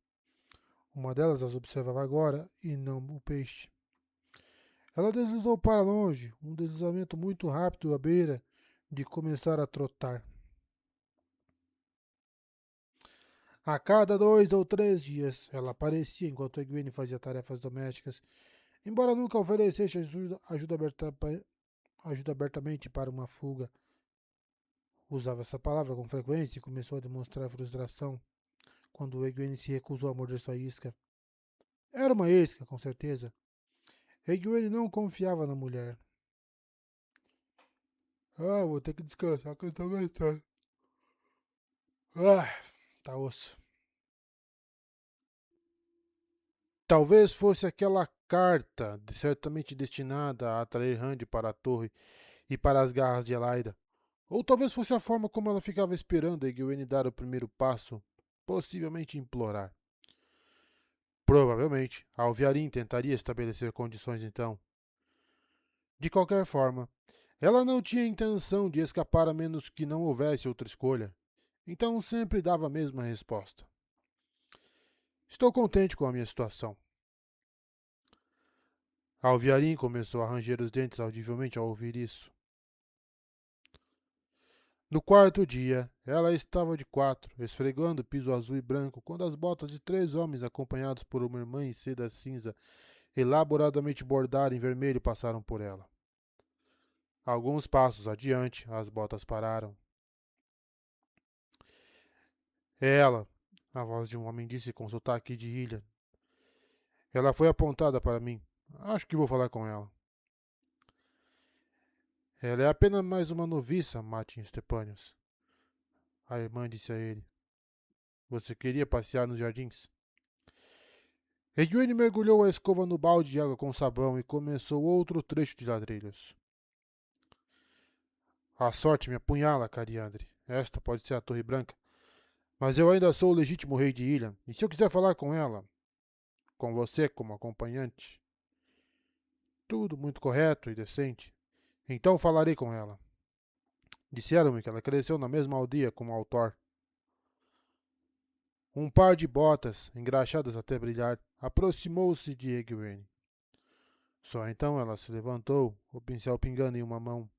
Uma delas as observava agora e não o peixe. Ela deslizou para longe, um deslizamento muito rápido à beira de começar a trotar. A cada 2 ou 3 dias, ela aparecia enquanto Egwene fazia tarefas domésticas, embora nunca oferecesse ajuda abertamente para uma fuga. Usava essa palavra com frequência e começou a demonstrar frustração quando Egwene se recusou a morder sua isca. Era uma isca, com certeza. Egwene não confiava na mulher. Vou ter que descansar que eu tô aguentando. Tá osso. Talvez fosse aquela carta, certamente destinada a atrair Randy para a torre e para as garras de Elaida. Ou talvez fosse a forma como ela ficava esperando Egwene dar o primeiro passo, possivelmente implorar. Provavelmente, Alviarin tentaria estabelecer condições então. De qualquer forma, ela não tinha intenção de escapar a menos que não houvesse outra escolha, então sempre dava a mesma resposta. Estou contente com a minha situação. Alviarin começou a ranger os dentes audivelmente ao ouvir isso. No quarto dia, ela estava de quatro, esfregando o piso azul e branco, quando as botas de três homens, acompanhados por uma irmã em seda cinza, elaboradamente bordada em vermelho, passaram por ela. Alguns passos adiante, as botas pararam. É ela, a voz de um homem disse com sotaque de ilha. Ela foi apontada para mim. Acho que vou falar com ela. Ela é apenas mais uma noviça, Martin Stepanius. A irmã disse a ele. Você queria passear nos jardins? Egwene mergulhou a escova no balde de água com sabão e começou outro trecho de ladrilhos. A sorte me apunhala, Cariandre. Esta pode ser a Torre Branca. Mas eu ainda sou o legítimo rei de Ilha. E se eu quiser falar com ela? Com você como acompanhante? Tudo muito correto e decente. Então falarei com ela. Disseram-me que ela cresceu na mesma aldeia como Altor. Um par de botas, engraxadas até brilhar, aproximou-se de Egwene. Só então ela se levantou, o pincel pingando em uma mão.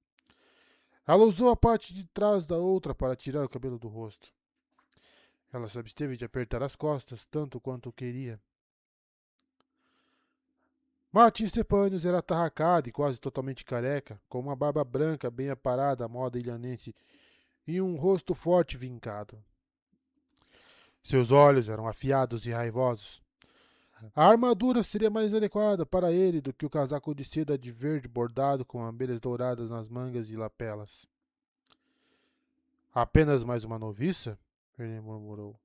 Ela usou a parte de trás da outra para tirar o cabelo do rosto. Ela se absteve de apertar as costas tanto quanto queria. Martin Stepanius era atarracado e quase totalmente careca, com uma barba branca bem aparada à moda ilhanense e um rosto forte e vincado. Seus olhos eram afiados e raivosos. A armadura seria mais adequada para ele do que o casaco de seda de verde bordado com abelhas douradas nas mangas e lapelas. Apenas mais uma noviça? Ele murmurou.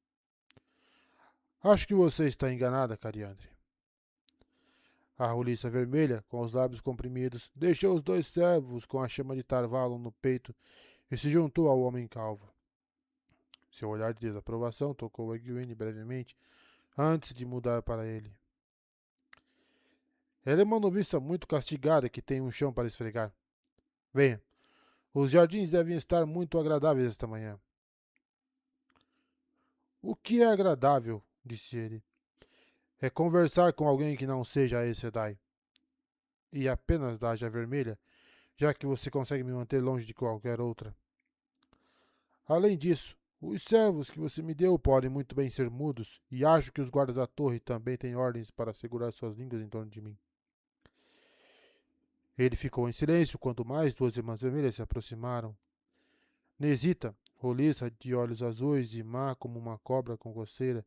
Acho que você está enganada, Cariandre. A roliça vermelha, com os lábios comprimidos, deixou os dois servos com a chama de Tarvalon no peito e se juntou ao homem calvo. Seu olhar de desaprovação tocou Egwene brevemente, antes de mudar para ele. Ela é uma noviça muito castigada que tem um chão para esfregar. Venha, os jardins devem estar muito agradáveis esta manhã. O que é agradável, disse ele, é conversar com alguém que não seja a Aes Sedai. E apenas da Ágia Vermelha, já que você consegue me manter longe de qualquer outra. Além disso, os servos que você me deu podem muito bem ser mudos, e acho que os guardas da torre também têm ordens para segurar suas línguas em torno de mim. Ele ficou em silêncio quanto mais duas irmãs vermelhas se aproximaram. Nesita, roliça de olhos azuis e má como uma cobra com coceira,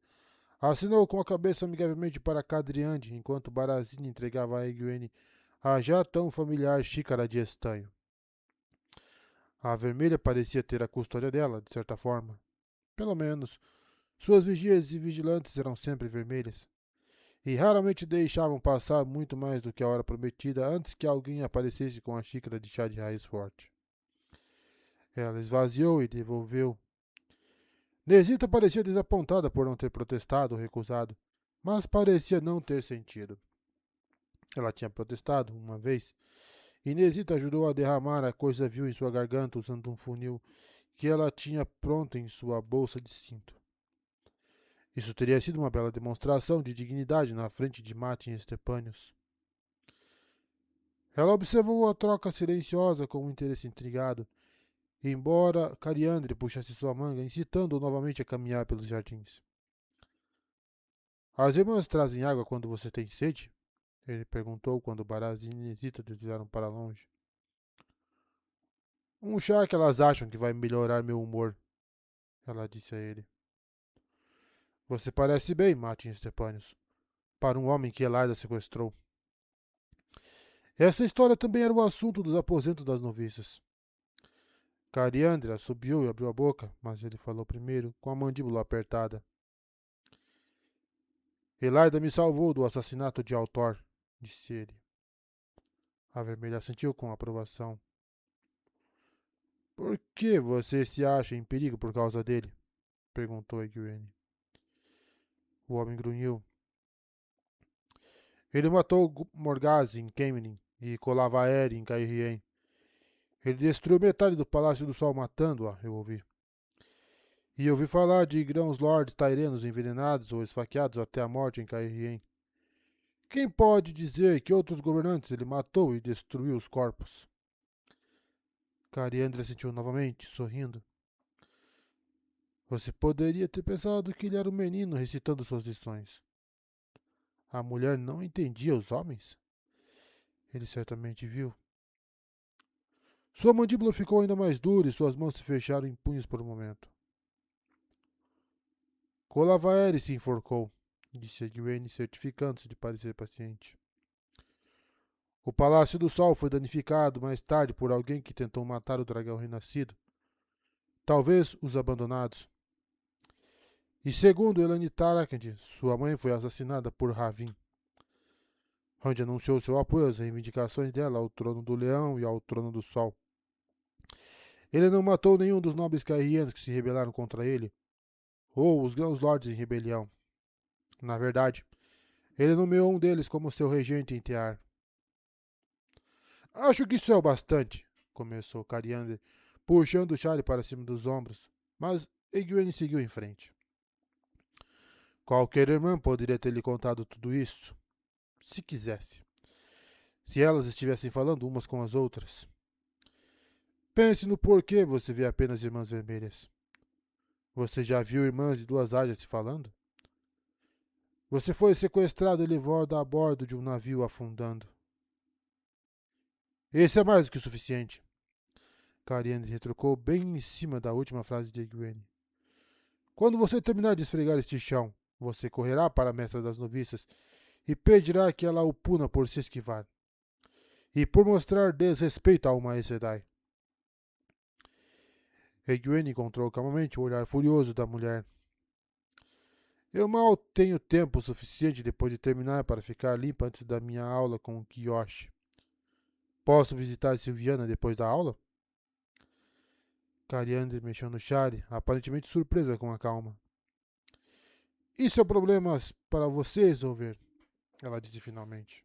assinou com a cabeça amigavelmente para Cadriande, enquanto Barazine entregava a Egwene a já tão familiar xícara de estanho. A vermelha parecia ter a custódia dela, de certa forma. Pelo menos, suas vigias e vigilantes eram sempre vermelhas, e raramente deixavam passar muito mais do que a hora prometida antes que alguém aparecesse com a xícara de chá de raiz forte. Ela esvaziou e devolveu. Nesita parecia desapontada por não ter protestado ou recusado, mas parecia não ter sentido. Ela tinha protestado uma vez, e Nesita ajudou a derramar a coisa vil em sua garganta usando um funil que ela tinha pronto em sua bolsa de cinto. Isso teria sido uma bela demonstração de dignidade na frente de Martin Stepanius. Ela observou a troca silenciosa com um interesse intrigado, embora Cariandre puxasse sua manga, incitando-o novamente a caminhar pelos jardins. As irmãs trazem água quando você tem sede? Ele perguntou quando Barazine e Nesita desviaram para longe. Um chá que elas acham que vai melhorar meu humor, ela disse a ele. Você parece bem, Martin Stepanius, para um homem que Elaida sequestrou. Essa história também era o assunto dos aposentos das noviças. Cariandra subiu e abriu a boca, mas ele falou primeiro, com a mandíbula apertada. Elaida me salvou do assassinato de Altor, disse ele. A vermelha assentiu com aprovação. Por que você se acha em perigo por causa dele? Perguntou Egwene. O homem grunhiu. Ele matou Morgase em Caemlyn e Colavaere em Cairhien. Ele destruiu metade do Palácio do Sol matando-a, eu ouvi. E ouvi falar de grãos lords tairenos envenenados ou esfaqueados até a morte em Cairhien. Quem pode dizer que outros governantes ele matou e destruiu os corpos? Cariandra sentiu novamente, sorrindo. Você poderia ter pensado que ele era um menino recitando suas lições. A mulher não entendia os homens? Ele certamente viu. Sua mandíbula ficou ainda mais dura e suas mãos se fecharam em punhos por um momento. Colavaere se enforcou, disse Egwene, certificando-se de parecer paciente. O Palácio do Sol foi danificado mais tarde por alguém que tentou matar o dragão renascido. Talvez os abandonados. E segundo Elani Tarakand, sua mãe foi assassinada por Ravin, onde anunciou seu apoio às reivindicações dela ao trono do leão e ao trono do sol. Ele não matou nenhum dos nobres cairrianos que se rebelaram contra ele, ou os grãos lordes em rebelião. Na verdade, ele nomeou um deles como seu regente em Tear. Acho que isso é o bastante, começou Cariander, puxando Shari para cima dos ombros, mas Egwene seguiu em frente. Qualquer irmã poderia ter lhe contado tudo isso, se quisesse. Se elas estivessem falando umas com as outras. Pense no porquê você vê apenas irmãs vermelhas. Você já viu irmãs de duas ágias se falando? Você foi sequestrado e levado a bordo de um navio afundando. Esse é mais do que o suficiente. Cariander retrucou bem em cima da última frase de Egwene. Quando você terminar de esfregar este chão, você correrá para a mestra das noviças e pedirá que ela o puna por se esquivar e por mostrar desrespeito a uma Aes Sedai. Egwene encontrou calmamente o olhar furioso da mulher. Eu mal tenho tempo suficiente depois de terminar para ficar limpa antes da minha aula com o Kyoshi. Posso visitar Silviana depois da aula? Cariander mexeu no Shari, aparentemente surpresa com a calma. Isso é um problema para você resolver, ela disse finalmente.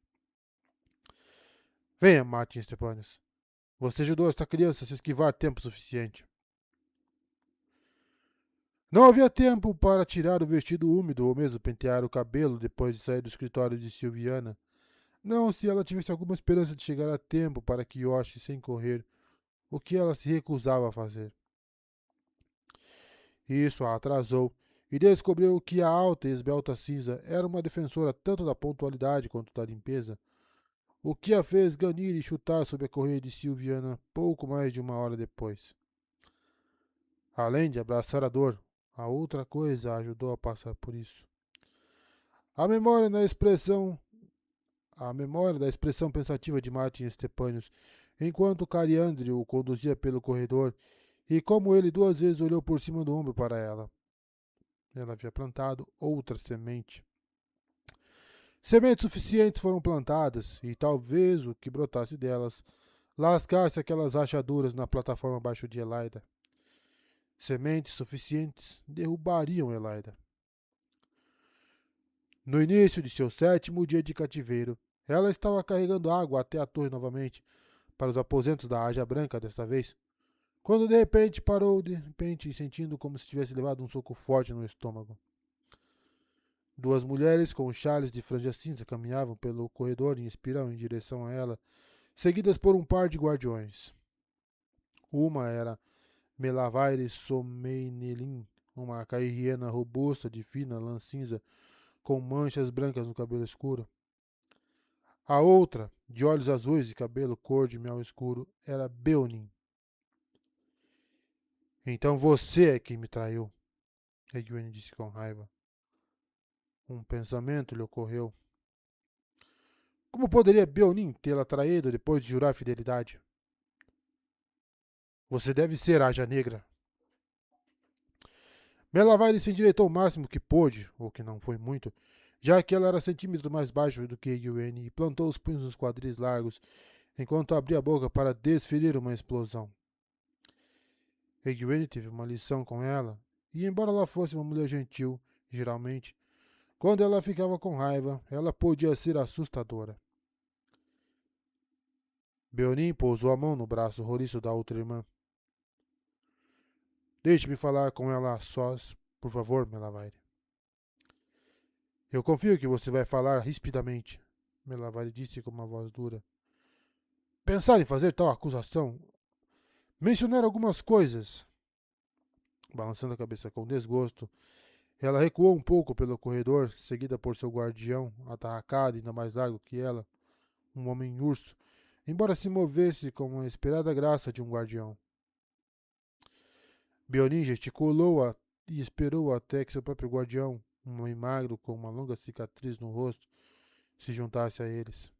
Venha, Martin Stepanes. Você ajudou esta criança a se esquivar tempo suficiente. Não havia tempo para tirar o vestido úmido ou mesmo pentear o cabelo depois de sair do escritório de Silviana. Não se ela tivesse alguma esperança de chegar a tempo para Kyoshi sem correr, o que ela se recusava a fazer. Isso a atrasou, e descobriu que a alta e esbelta cinza era uma defensora tanto da pontualidade quanto da limpeza, o que a fez ganir e chutar sob a correia de Silviana pouco mais de uma hora depois. Além de abraçar a dor, a outra coisa a ajudou a passar por isso. A memória na expressão A memória da expressão pensativa de Martin Stepanius, enquanto Cariandre o conduzia pelo corredor, e como ele duas vezes olhou por cima do ombro para ela. Ela havia plantado outra semente. Sementes suficientes foram plantadas, e talvez o que brotasse delas lascasse aquelas rachaduras na plataforma abaixo de Elaida. Sementes suficientes derrubariam Elaida. No início de seu 7º dia de cativeiro, ela estava carregando água até a torre novamente, para os aposentos da Ágia Branca desta vez, quando de repente parou, sentindo como se tivesse levado um soco forte no estômago. Duas mulheres com chales de franja cinza caminhavam pelo corredor em espiral em direção a ela, seguidas por um par de guardiões. Uma era Melavaire Someinelin, uma cairriena robusta de fina lã cinza, com manchas brancas no cabelo escuro. A outra, de olhos azuis e cabelo cor de mel escuro, era Beonin. Então você é quem me traiu, Egwene disse com raiva. Um pensamento lhe ocorreu. Como poderia Beonin tê-la traído depois de jurar fidelidade? Você deve ser Ágia Negra. Melavaire se endireitou o máximo que pôde, ou que não foi muito, já que ela era centímetros mais baixo do que Egwene, e plantou os punhos nos quadris largos, enquanto abria a boca para desferir uma explosão. Egwene teve uma lição com ela, e embora ela fosse uma mulher gentil, geralmente, quando ela ficava com raiva, ela podia ser assustadora. Beonin pousou a mão no braço roliço da outra irmã. Deixe-me falar com ela a sós, por favor, Melavaire. Eu confio que você vai falar rispidamente, Melavaire disse com uma voz dura. Pensar em fazer tal acusação? Mencionar algumas coisas. Balançando a cabeça com desgosto, ela recuou um pouco pelo corredor, seguida por seu guardião, atarracado e ainda mais largo que ela, um homem urso, embora se movesse com a esperada graça de um guardião. Beonin gesticulou e esperou até que seu próprio guardião, um homem magro com uma longa cicatriz no rosto, se juntasse a eles.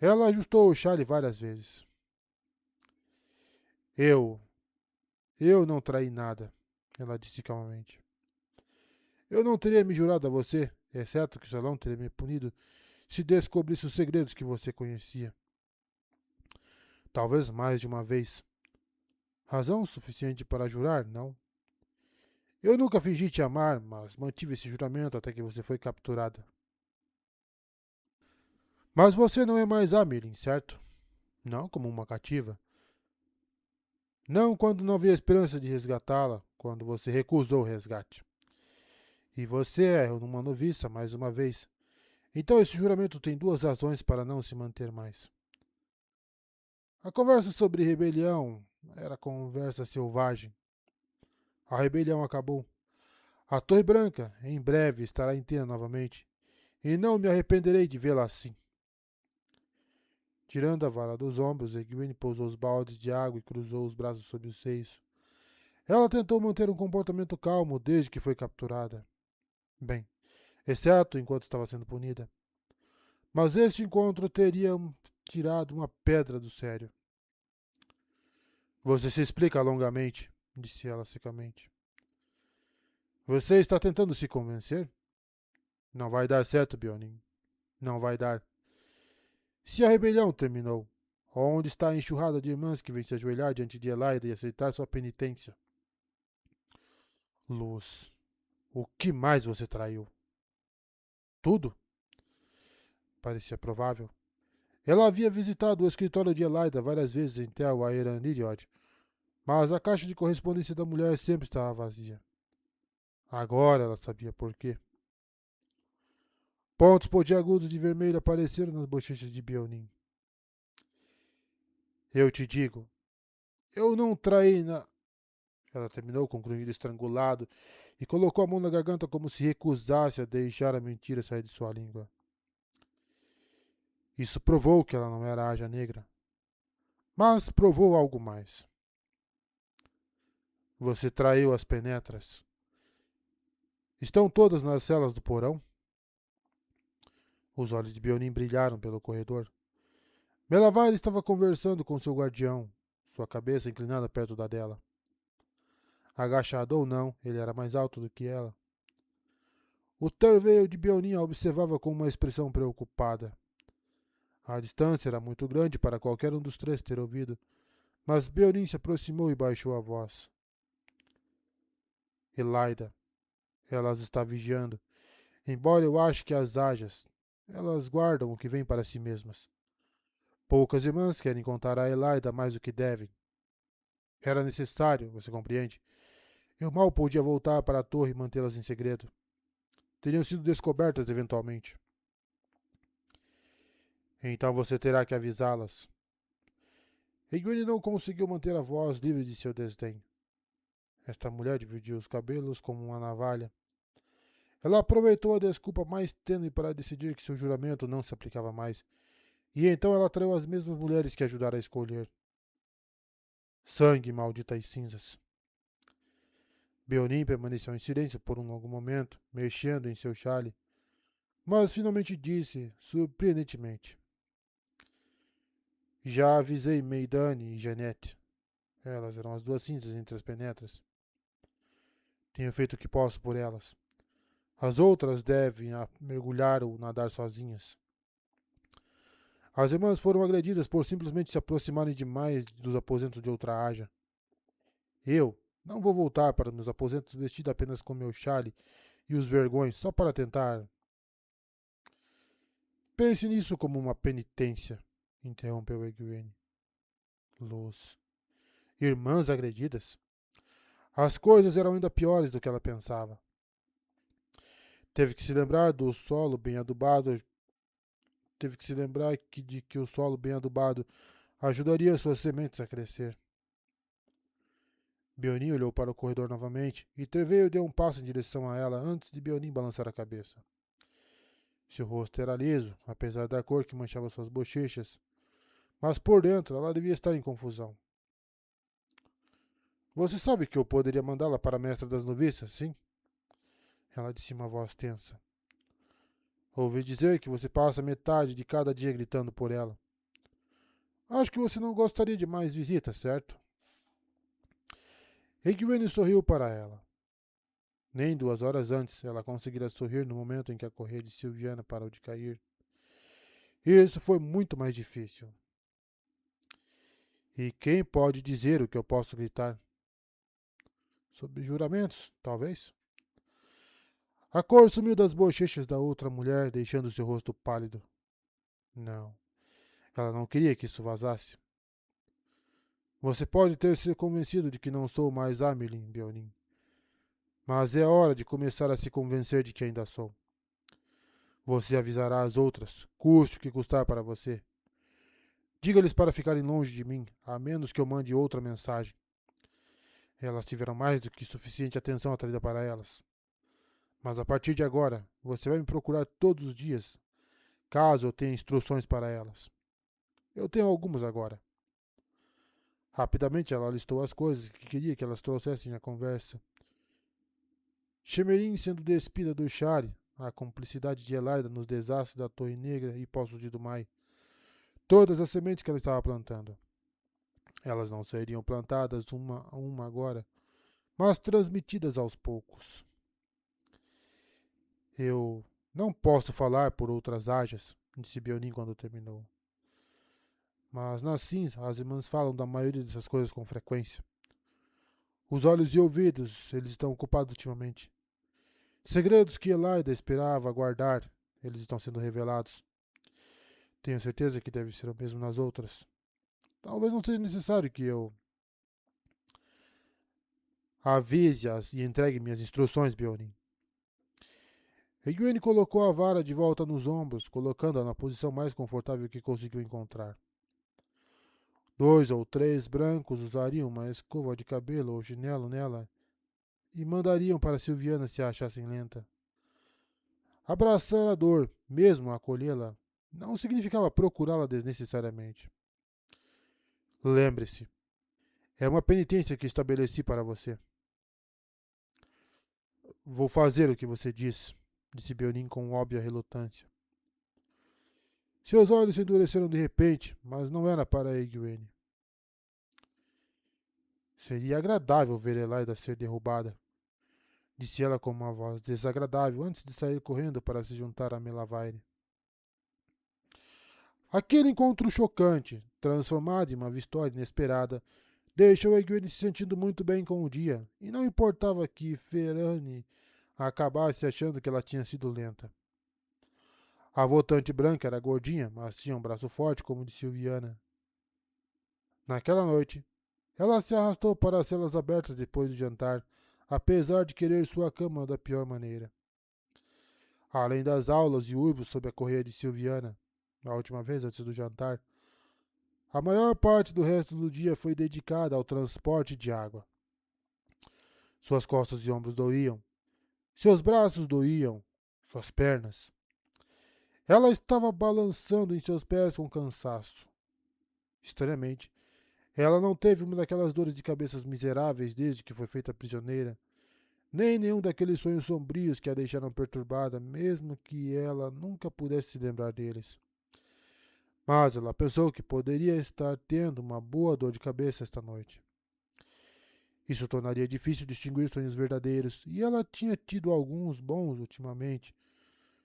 Ela ajustou o chale várias vezes. Eu não traí nada, ela disse calmamente. Eu não teria me jurado a você, exceto que o salão teria me punido se descobrisse os segredos que você conhecia. Talvez mais de uma vez. Razão suficiente para jurar, não? Eu nunca fingi te amar, mas mantive esse juramento até que você foi capturada. Mas você não é mais a Mirin, certo? Não como uma cativa. Não quando não havia esperança de resgatá-la, quando você recusou o resgate. E você é uma noviça, mais uma vez. Então esse juramento tem duas razões para não se manter mais. A conversa sobre rebelião era conversa selvagem. A rebelião acabou. A Torre Branca, em breve, estará inteira novamente, e não me arrependerei de vê-la assim. Tirando a vara dos ombros, Egwene pousou os baldes de água e cruzou os braços sobre os seios. Ela tentou manter um comportamento calmo desde que foi capturada. Bem, exceto enquanto estava sendo punida. Mas este encontro teria tirado uma pedra do sério. Você se explica longamente, disse ela secamente. Você está tentando se convencer? Não vai dar certo, Beonin. Não vai dar. Se a rebelião terminou, onde está a enxurrada de irmãs que vem se ajoelhar diante de Elaida e aceitar sua penitência? Luz, o que mais você traiu? Tudo? Parecia provável. Ela havia visitado o escritório de Elaida várias vezes em Tel Aeraniriod, mas a caixa de correspondência da mulher sempre estava vazia. Agora ela sabia por quê. Pontos pontiagudos de vermelho apareceram nas bochechas de Beonin. Eu te digo, eu não traí na... Ela terminou com um grunhido estrangulado e colocou a mão na garganta como se recusasse a deixar a mentira sair de sua língua. Isso provou que ela não era Aja Negra. Mas provou algo mais. Você traiu as penetras. Estão todas nas celas do porão? Os olhos de Beonin brilharam pelo corredor. Melavaire estava conversando com seu guardião, sua cabeça inclinada perto da dela. Agachado ou não, ele era mais alto do que ela. O terveio de Beonin a observava com uma expressão preocupada. A distância era muito grande para qualquer um dos três ter ouvido, mas Beonin se aproximou e baixou a voz. Elaida, elas está vigiando. Embora eu ache que as Ajas, elas guardam o que vem para si mesmas. Poucas irmãs querem contar a Elaida mais do que devem. Era necessário, você compreende? Eu mal podia voltar para a torre e mantê-las em segredo. Teriam sido descobertas eventualmente. Então você terá que avisá-las. Egwene não conseguiu manter a voz livre de seu desdém. Esta mulher dividiu os cabelos como uma navalha. Ela aproveitou a desculpa mais tênue para decidir que seu juramento não se aplicava mais, e então ela traiu as mesmas mulheres que ajudara a escolher. Sangue, malditas cinzas. Beonin permaneceu em silêncio por um longo momento, mexendo em seu chale, mas finalmente disse, surpreendentemente. Já avisei Meidane e Janete. Elas eram as duas cinzas entre as penetras. Tenho feito o que posso por elas. As outras devem mergulhar ou nadar sozinhas. As irmãs foram agredidas por simplesmente se aproximarem demais dos aposentos de outra Aja. Eu não vou voltar para meus aposentos vestido apenas com meu chale e os vergões só para tentar. Pense nisso como uma penitência, interrompeu Egwene. Luz. Irmãs agredidas? As coisas eram ainda piores do que ela pensava. Teve que se lembrar do solo bem adubado. Teve que se lembrar de que o solo bem adubado ajudaria suas sementes a crescer. Bionin olhou para o corredor novamente e Treveio deu um passo em direção a ela antes de Bionin balançar a cabeça. Seu rosto era liso, apesar da cor que manchava suas bochechas, mas por dentro ela devia estar em confusão. Você sabe que eu poderia mandá-la para a mestra das noviças, sim? Ela disse em uma voz tensa. Ouvi dizer que você passa metade de cada dia gritando por ela. Acho que você não gostaria de mais visitas, certo? Egwene sorriu para ela. Nem 2 horas antes ela conseguira sorrir no momento em que a correia de Silviana parou de cair. Isso foi muito mais difícil. E quem pode dizer o que eu posso gritar? Sobre juramentos, talvez? A cor sumiu das bochechas da outra mulher, deixando seu rosto pálido. Não, ela não queria que isso vazasse. Você pode ter se convencido de que não sou mais Amelin, Bionin. Mas é hora de começar a se convencer de que ainda sou. Você avisará as outras, custe o que custar para você. Diga-lhes para ficarem longe de mim, a menos que eu mande outra mensagem. Elas tiveram mais do que suficiente atenção atraída para elas. Mas a partir de agora, você vai me procurar todos os dias, caso eu tenha instruções para elas. Eu tenho algumas agora. Rapidamente ela listou as coisas que queria que elas trouxessem à conversa. Shemerin sendo despida do Shari, a cumplicidade de Elaida nos desastres da Torre Negra e Poços de Dumai. Todas as sementes que ela estava plantando. Elas não seriam plantadas uma a uma agora, mas transmitidas aos poucos. Eu não posso falar por outras Ajas, disse Bionin quando terminou. Mas nas cinzas as irmãs falam da maioria dessas coisas com frequência. Os olhos e ouvidos, eles estão ocupados ultimamente. Segredos que Elaida esperava guardar, eles estão sendo revelados. Tenho certeza que deve ser o mesmo nas outras. Talvez não seja necessário que eu avise-as e entregue minhas instruções, Bionin. Egwene colocou a vara de volta nos ombros, colocando-a na posição mais confortável que conseguiu encontrar. 2 ou 3 brancos usariam uma escova de cabelo ou chinelo nela e mandariam para Silviana se a achassem lenta. Abraçar a dor, mesmo acolhê-la, não significava procurá-la desnecessariamente. Lembre-se, é uma penitência que estabeleci para você. Vou fazer o que você disse Bionin com óbvia relutância. Seus olhos se endureceram de repente, mas não era para Egwene. Seria agradável ver Elaida ser derrubada, disse ela com uma voz desagradável antes de sair correndo para se juntar a Melavaire. Aquele encontro chocante, transformado em uma vitória inesperada, deixou Egwene se sentindo muito bem com o dia, e não importava que Ferane acabasse achando que ela tinha sido lenta. A votante branca era gordinha, mas tinha um braço forte, como de Silviana. Naquela noite, ela se arrastou para as celas abertas depois do jantar, apesar de querer sua cama da pior maneira. Além das aulas e uivos sob a correia de Silviana, a última vez antes do jantar, a maior parte do resto do dia foi dedicada ao transporte de água. Suas costas e ombros doíam, seus braços doíam, suas pernas. Ela estava balançando em seus pés com cansaço. Estranhamente, ela não teve uma daquelas dores de cabeça miseráveis desde que foi feita prisioneira, nem nenhum daqueles sonhos sombrios que a deixaram perturbada, mesmo que ela nunca pudesse se lembrar deles. Mas ela pensou que poderia estar tendo uma boa dor de cabeça esta noite. Isso tornaria difícil distinguir sonhos verdadeiros, e ela tinha tido alguns bons ultimamente,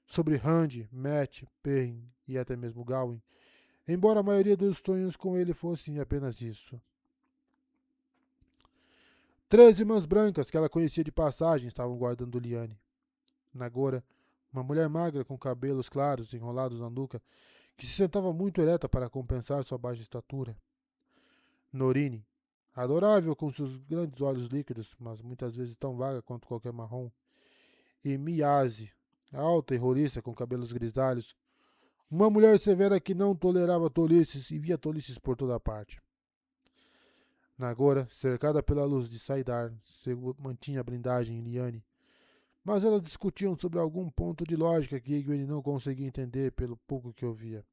sobre Randy, Matt, Perrin e até mesmo Gawain, embora a maioria dos sonhos com ele fossem apenas isso. 3 irmãs brancas que ela conhecia de passagem estavam guardando Liane. Nagora, uma mulher magra com cabelos claros enrolados na nuca, que se sentava muito ereta para compensar sua baixa estatura. Norine, adorável com seus grandes olhos líquidos, mas muitas vezes tão vaga quanto qualquer marrom. E Miyase, alta e roliça com cabelos grisalhos, uma mulher severa que não tolerava tolices e via tolices por toda parte. Nagora, cercada pela luz de Saidar, mantinha a blindagem em Liane, mas elas discutiam sobre algum ponto de lógica que Egwene não conseguia entender pelo pouco que ouvia.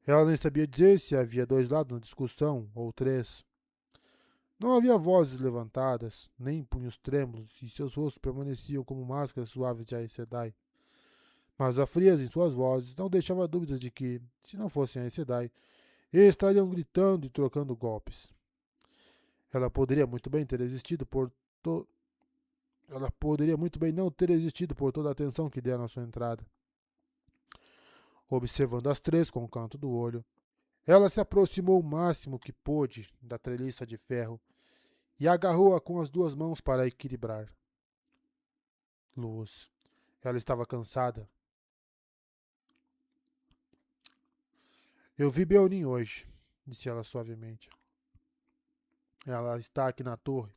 Ela nem sabia dizer se havia 2 lados na discussão, ou 3. Não havia vozes levantadas, nem punhos trêmulos, e seus rostos permaneciam como máscaras suaves de Aes Sedai. Mas a frieza em suas vozes não deixava dúvidas de que, se não fossem Aes Sedai, eles estariam gritando e trocando golpes. Ela poderia muito bem ter existido por to... Ela poderia muito bem não ter existido por toda a atenção que deram à sua entrada. Observando as 3 com o canto do olho, ela se aproximou o máximo que pôde da treliça de ferro e agarrou-a com as 2 mãos para equilibrar. Luz. Ela estava cansada. Eu vi Beonin hoje, disse ela suavemente. Ela está aqui na torre.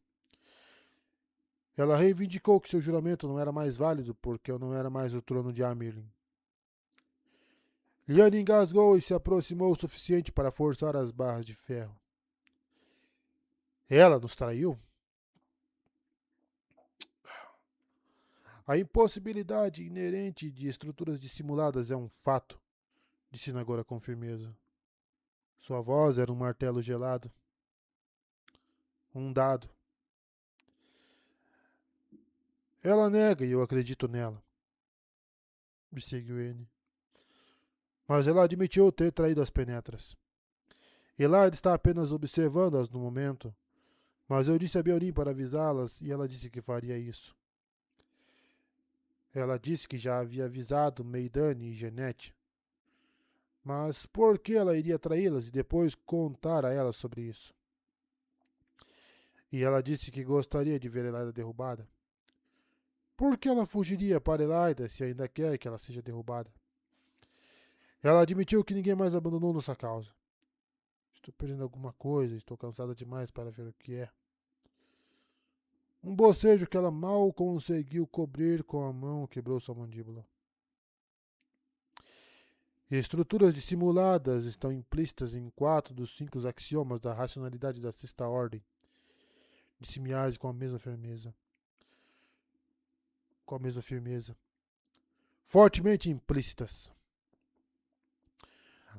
Ela reivindicou que seu juramento não era mais válido porque eu não era mais o trono de Amirlin. Liane engasgou e se aproximou o suficiente para forçar as barras de ferro. Ela nos traiu? A impossibilidade inerente de estruturas dissimuladas é um fato, disse Nagora com firmeza. Sua voz era um martelo gelado. Um dado. Ela nega e eu acredito nela, disse Egwene. Mas ela admitiu ter traído as penetras. Elard está apenas observando-as no momento, mas eu disse a Beonin para avisá-las e ela disse que faria isso. Ela disse que já havia avisado Meidane e Genette. Mas por que ela iria traí-las e depois contar a elas sobre isso? E ela disse que gostaria de ver Elaida derrubada. Por que ela fugiria para Elaida se ainda quer que ela seja derrubada? Ela admitiu que ninguém mais abandonou nossa causa. Estou perdendo alguma coisa, estou cansada demais para ver o que é. Um bocejo que ela mal conseguiu cobrir com a mão quebrou sua mandíbula. Estruturas dissimuladas estão implícitas em 4 dos 5 axiomas da racionalidade da sexta ordem, disse Miyase com a mesma firmeza. Fortemente implícitas.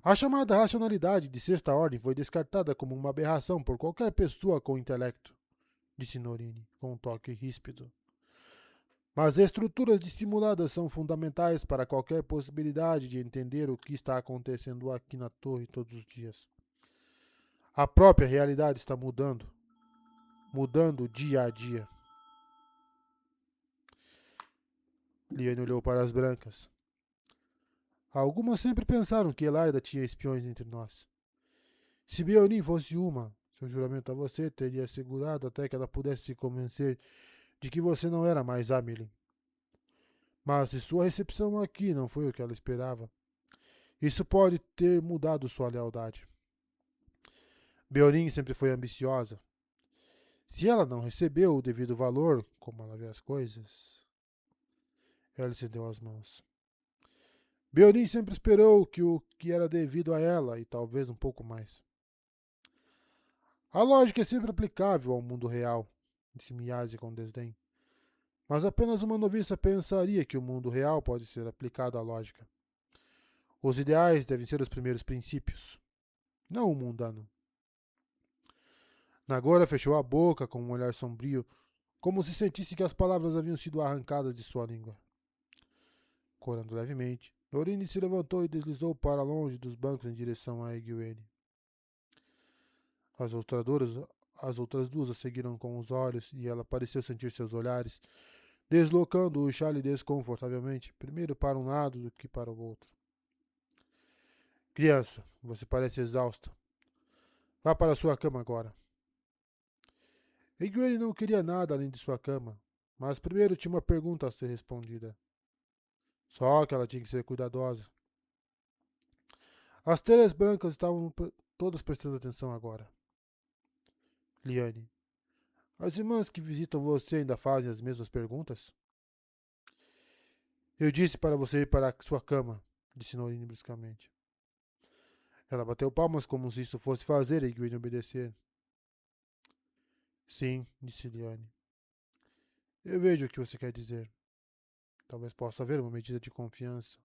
A chamada racionalidade de sexta ordem foi descartada como uma aberração por qualquer pessoa com intelecto, disse Norine, com um toque ríspido. Mas estruturas dissimuladas são fundamentais para qualquer possibilidade de entender o que está acontecendo aqui na torre todos os dias. A própria realidade está mudando dia a dia. Liane olhou para as brancas. Algumas sempre pensaram que Elaida tinha espiões entre nós. Se Beonin fosse uma, seu juramento a você teria assegurado até que ela pudesse se convencer de que você não era mais Amerlin. Mas se sua recepção aqui não foi o que ela esperava, isso pode ter mudado sua lealdade. Beonin sempre foi ambiciosa. Se ela não recebeu o devido valor, como ela vê as coisas... Ela estendeu as mãos. Beonin sempre esperou que o que era devido a ela, e talvez um pouco mais. A lógica é sempre aplicável ao mundo real, disse Miyase com desdém. Mas apenas uma noviça pensaria que o mundo real pode ser aplicado à lógica. Os ideais devem ser os primeiros princípios, não o mundano. Nagora fechou a boca com um olhar sombrio, como se sentisse que as palavras haviam sido arrancadas de sua língua. Corando levemente, Norine se levantou e deslizou para longe dos bancos em direção a Egwene. As outras duas a seguiram com os olhos e ela pareceu sentir seus olhares, deslocando o chale desconfortavelmente, primeiro para um lado do que para o outro. Criança, você parece exausta. Vá para sua cama agora. Egwene não queria nada além de sua cama, mas primeiro tinha uma pergunta a ser respondida. Só que ela tinha que ser cuidadosa. As telhas brancas estavam todas prestando atenção agora. Liane, as irmãs que visitam você ainda fazem as mesmas perguntas? Eu disse para você ir para a sua cama, disse Norine bruscamente. Ela bateu palmas como se isso fosse fazer Egwene obedecer. Sim, disse Liane. Eu vejo o que você quer dizer. Talvez possa haver uma medida de confiança.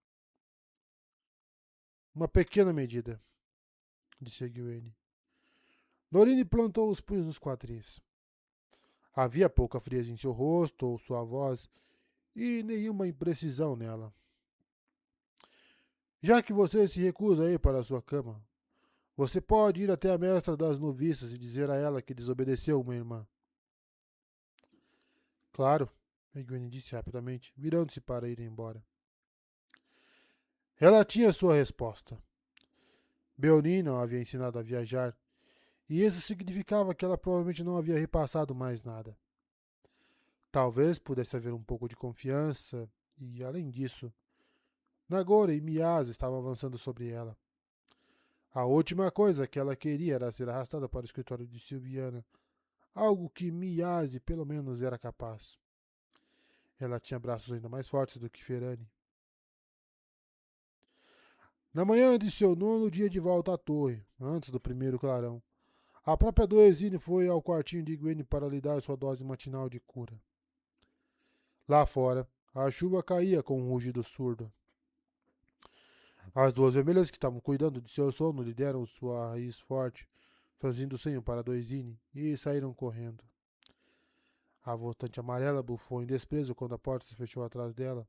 Uma pequena medida, disse Egwene. Norine plantou os punhos nos quadris. Havia pouca frieza em seu rosto ou sua voz e nenhuma imprecisão nela. Já que você se recusa a ir para a sua cama, você pode ir até a mestra das noviças e dizer a ela que desobedeceu uma irmã. Claro, Egwene disse rapidamente, virando-se para ir embora. Ela tinha sua resposta. Beonin não havia ensinado a viajar, e isso significava que ela provavelmente não havia repassado mais nada. Talvez pudesse haver um pouco de confiança, e além disso, Nagore e Miyasa estavam avançando sobre ela. A última coisa que ela queria era ser arrastada para o escritório de Silviana, algo que Miyase pelo menos era capaz. Ela tinha braços ainda mais fortes do que Ferani. Na manhã de seu nono dia de volta à torre, antes do primeiro clarão, a própria Doezine foi ao quartinho de Gwen para lhe dar sua dose matinal de cura. Lá fora, a chuva caía com um rugido surdo. As duas vermelhas que estavam cuidando de seu sono lhe deram sua raiz forte, franzindo o senho para Doezine, e saíram correndo. A voltante amarela bufou em desprezo quando a porta se fechou atrás dela.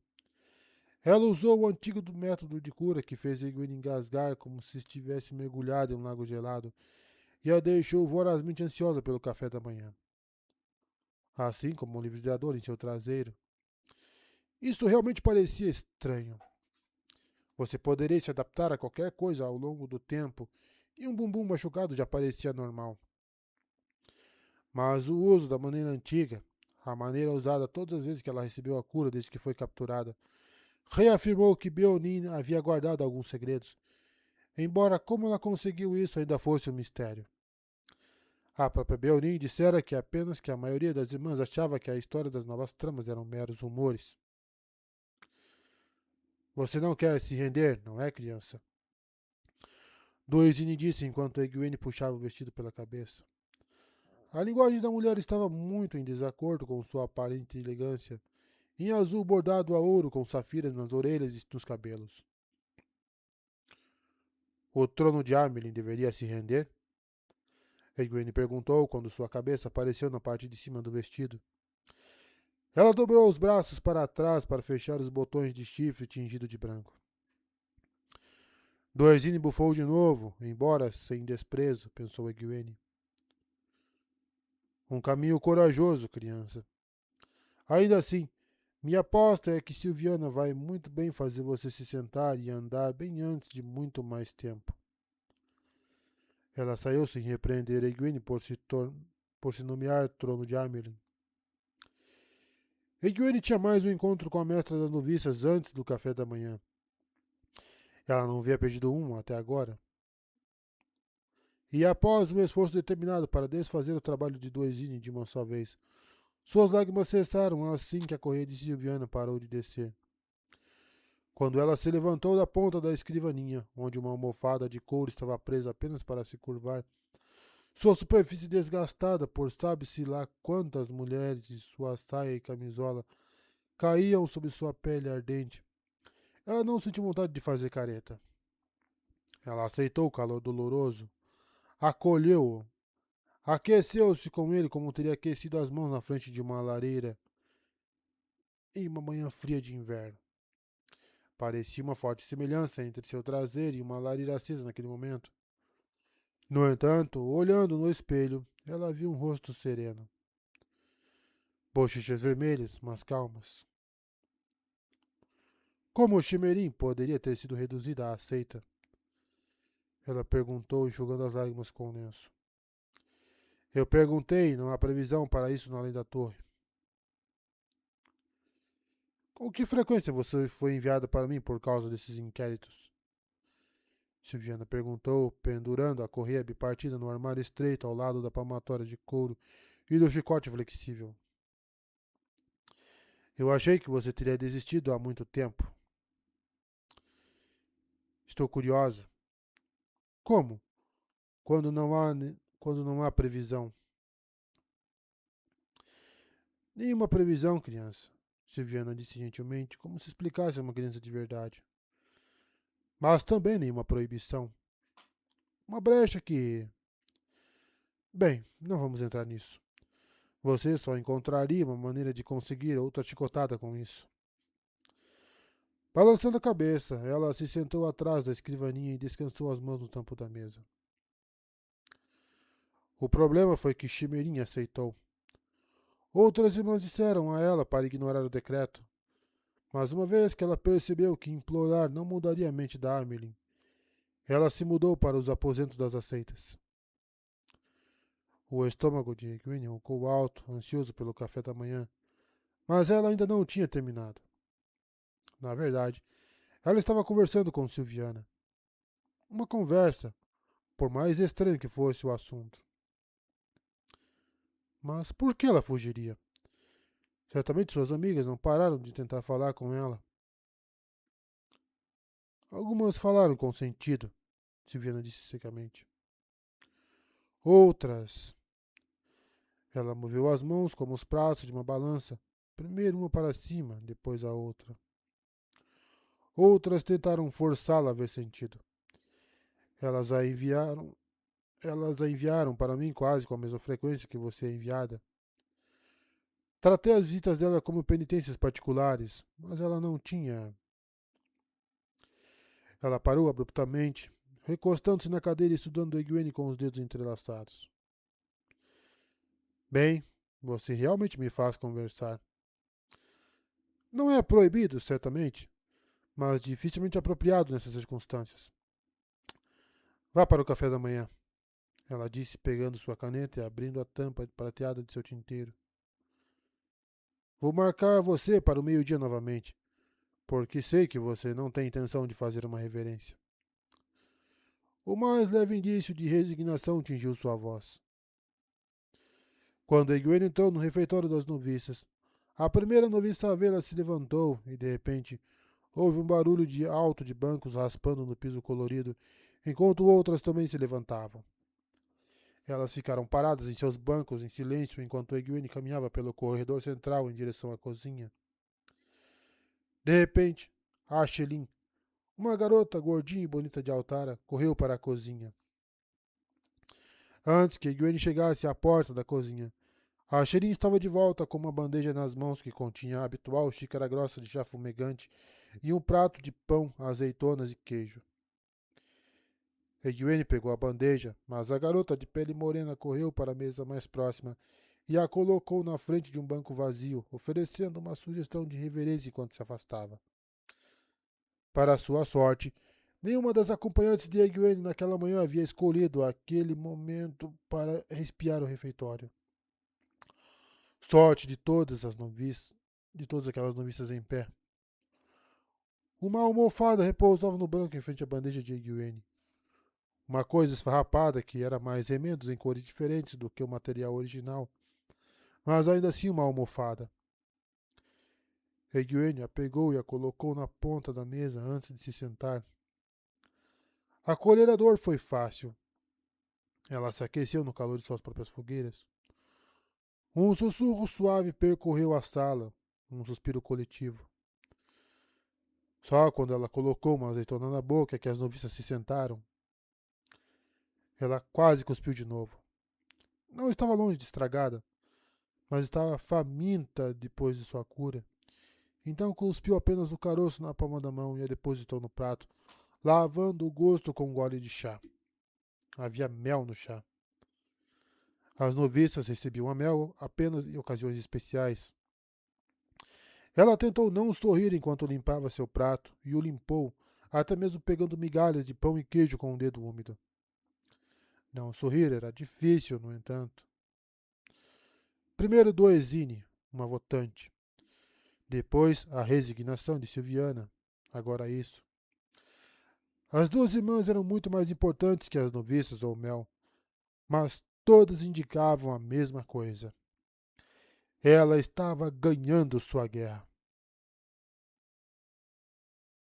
Ela usou o antigo método de cura que fez Egwene engasgar como se estivesse mergulhada em um lago gelado e a deixou vorazmente ansiosa pelo café da manhã. Assim como um livrador em seu traseiro. Isso realmente parecia estranho. Você poderia se adaptar a qualquer coisa ao longo do tempo e um bumbum machucado já parecia normal. Mas o uso da maneira antiga, a maneira usada todas as vezes que ela recebeu a cura desde que foi capturada, reafirmou que Beonin havia guardado alguns segredos, embora como ela conseguiu isso ainda fosse um mistério. A própria Beonin dissera que apenas que a maioria das irmãs achava que a história das novas tramas eram meros rumores. Você não quer se render, não é, criança? Doizine disse enquanto Egwene puxava o vestido pela cabeça. A linguagem da mulher estava muito em desacordo com sua aparente elegância, em azul bordado a ouro com safiras nas orelhas e nos cabelos. O trono de Amelin deveria se render? Egwene perguntou quando sua cabeça apareceu na parte de cima do vestido. Ela dobrou os braços para trás para fechar os botões de chifre tingido de branco. Doezine bufou de novo, embora sem desprezo, pensou Egwene. Um caminho corajoso, criança. Ainda assim, minha aposta é que Silviana vai muito bem fazer você se sentar e andar bem antes de muito mais tempo. Ela saiu sem repreender Egwene por se nomear trono de Amelin. Egwene tinha mais um encontro com a mestra das noviças antes do café da manhã. Ela não havia perdido um até agora. E após um esforço determinado para desfazer o trabalho de Doezine de uma só vez, suas lágrimas cessaram assim que a correia de Silviana parou de descer. Quando ela se levantou da ponta da escrivaninha, onde uma almofada de couro estava presa apenas para se curvar, sua superfície desgastada por sabe-se lá quantas mulheres e sua saia e camisola caíam sobre sua pele ardente, ela não sentiu vontade de fazer careta. Ela aceitou o calor doloroso, acolheu-o, aqueceu-se com ele como teria aquecido as mãos na frente de uma lareira em uma manhã fria de inverno. Parecia uma forte semelhança entre seu traseiro e uma lareira acesa naquele momento. No entanto, olhando no espelho, ela viu um rosto sereno. Bochechas vermelhas, mas calmas. Como o Chimerim poderia ter sido reduzida à seita? Ela perguntou, enxugando as lágrimas com o lenço. Eu perguntei, não há previsão para isso na lei da torre. Com que frequência você foi enviada para mim por causa desses inquéritos? Silviana perguntou, pendurando a correia bipartida no armário estreito ao lado da palmatória de couro e do chicote flexível. Eu achei que você teria desistido há muito tempo. Estou curiosa. Como? Quando não há previsão. Nenhuma previsão, criança. Silviana disse gentilmente, como se explicasse a uma criança de verdade. Mas também nenhuma proibição. Uma brecha que. Bem, não vamos entrar nisso. Você só encontraria uma maneira de conseguir outra chicotada com isso. Balançando a cabeça, ela se sentou atrás da escrivaninha e descansou as mãos no tampo da mesa. O problema foi que Chimerin aceitou. Outras irmãs disseram a ela para ignorar o decreto, mas uma vez que ela percebeu que implorar não mudaria a mente da Amelin, ela se mudou para os aposentos das aceitas. O estômago de Egwene roncou alto, ansioso pelo café da manhã, mas ela ainda não o tinha terminado. Na verdade, ela estava conversando com Silviana. Uma conversa, por mais estranho que fosse o assunto. Mas por que ela fugiria? Certamente suas amigas não pararam de tentar falar com ela. Algumas falaram com sentido, Silviana disse secamente. Outras. Ela moveu as mãos como os pratos de uma balança, primeiro uma para cima, depois a outra. Outras tentaram forçá-la a ver sentido. Elas a enviaram, elas a enviaram para mim quase com a mesma frequência que você é enviada. Tratei as visitas dela como penitências particulares, mas ela não tinha. Ela parou abruptamente, recostando-se na cadeira e estudando Egwene com os dedos entrelaçados. Bem, você realmente me faz conversar. Não é proibido, certamente, mas dificilmente apropriado nessas circunstâncias. Vá para o café da manhã, ela disse, pegando sua caneta e abrindo a tampa prateada de seu tinteiro. Vou marcar você para o meio-dia novamente, porque sei que você não tem intenção de fazer uma reverência. O mais leve indício de resignação tingiu sua voz. Quando Egwene entrou no refeitório das noviças, a primeira noviça a vê-la se levantou e, de repente, houve um barulho de alto de bancos raspando no piso colorido, enquanto outras também se levantavam. Elas ficaram paradas em seus bancos em silêncio enquanto Egwene caminhava pelo corredor central em direção à cozinha. De repente, Ashelin, uma garota gordinha e bonita de Altara, correu para a cozinha. Antes que Egwene chegasse à porta da cozinha, Ashelin estava de volta com uma bandeja nas mãos que continha a habitual xícara grossa de chá fumegante e um prato de pão, azeitonas e queijo. Egwene pegou a bandeja, mas a garota de pele morena correu para a mesa mais próxima e a colocou na frente de um banco vazio, oferecendo uma sugestão de reverência enquanto se afastava. Para sua sorte, nenhuma das acompanhantes de Egwene naquela manhã havia escolhido aquele momento para espiar o refeitório. Sorte de todas as noviças, de todas aquelas noviças em pé. Uma almofada repousava no banco em frente à bandeja de Egwene. Uma coisa esfarrapada que era mais remendos em cores diferentes do que o material original, mas ainda assim uma almofada. Egwene a pegou e a colocou na ponta da mesa antes de se sentar. Acolher a dor foi fácil. Ela se aqueceu no calor de suas próprias fogueiras. Um sussurro suave percorreu a sala, um suspiro coletivo. Só quando ela colocou uma azeitona na boca é que as noviças se sentaram. Ela quase cuspiu de novo. Não estava longe de estragada, mas estava faminta depois de sua cura. Então cuspiu apenas o caroço na palma da mão e a depositou no prato, lavando o gosto com um gole de chá. Havia mel no chá. As noviças recebiam a mel apenas em ocasiões especiais. Ela tentou não sorrir enquanto limpava seu prato, e o limpou, até mesmo pegando migalhas de pão e queijo com o dedo úmido. Não sorrir era difícil, no entanto. Primeiro Doezine, uma votante. Depois a resignação de Silviana. Agora isso. As duas irmãs eram muito mais importantes que as noviças ou Mel, mas todas indicavam a mesma coisa. Ela estava ganhando sua guerra.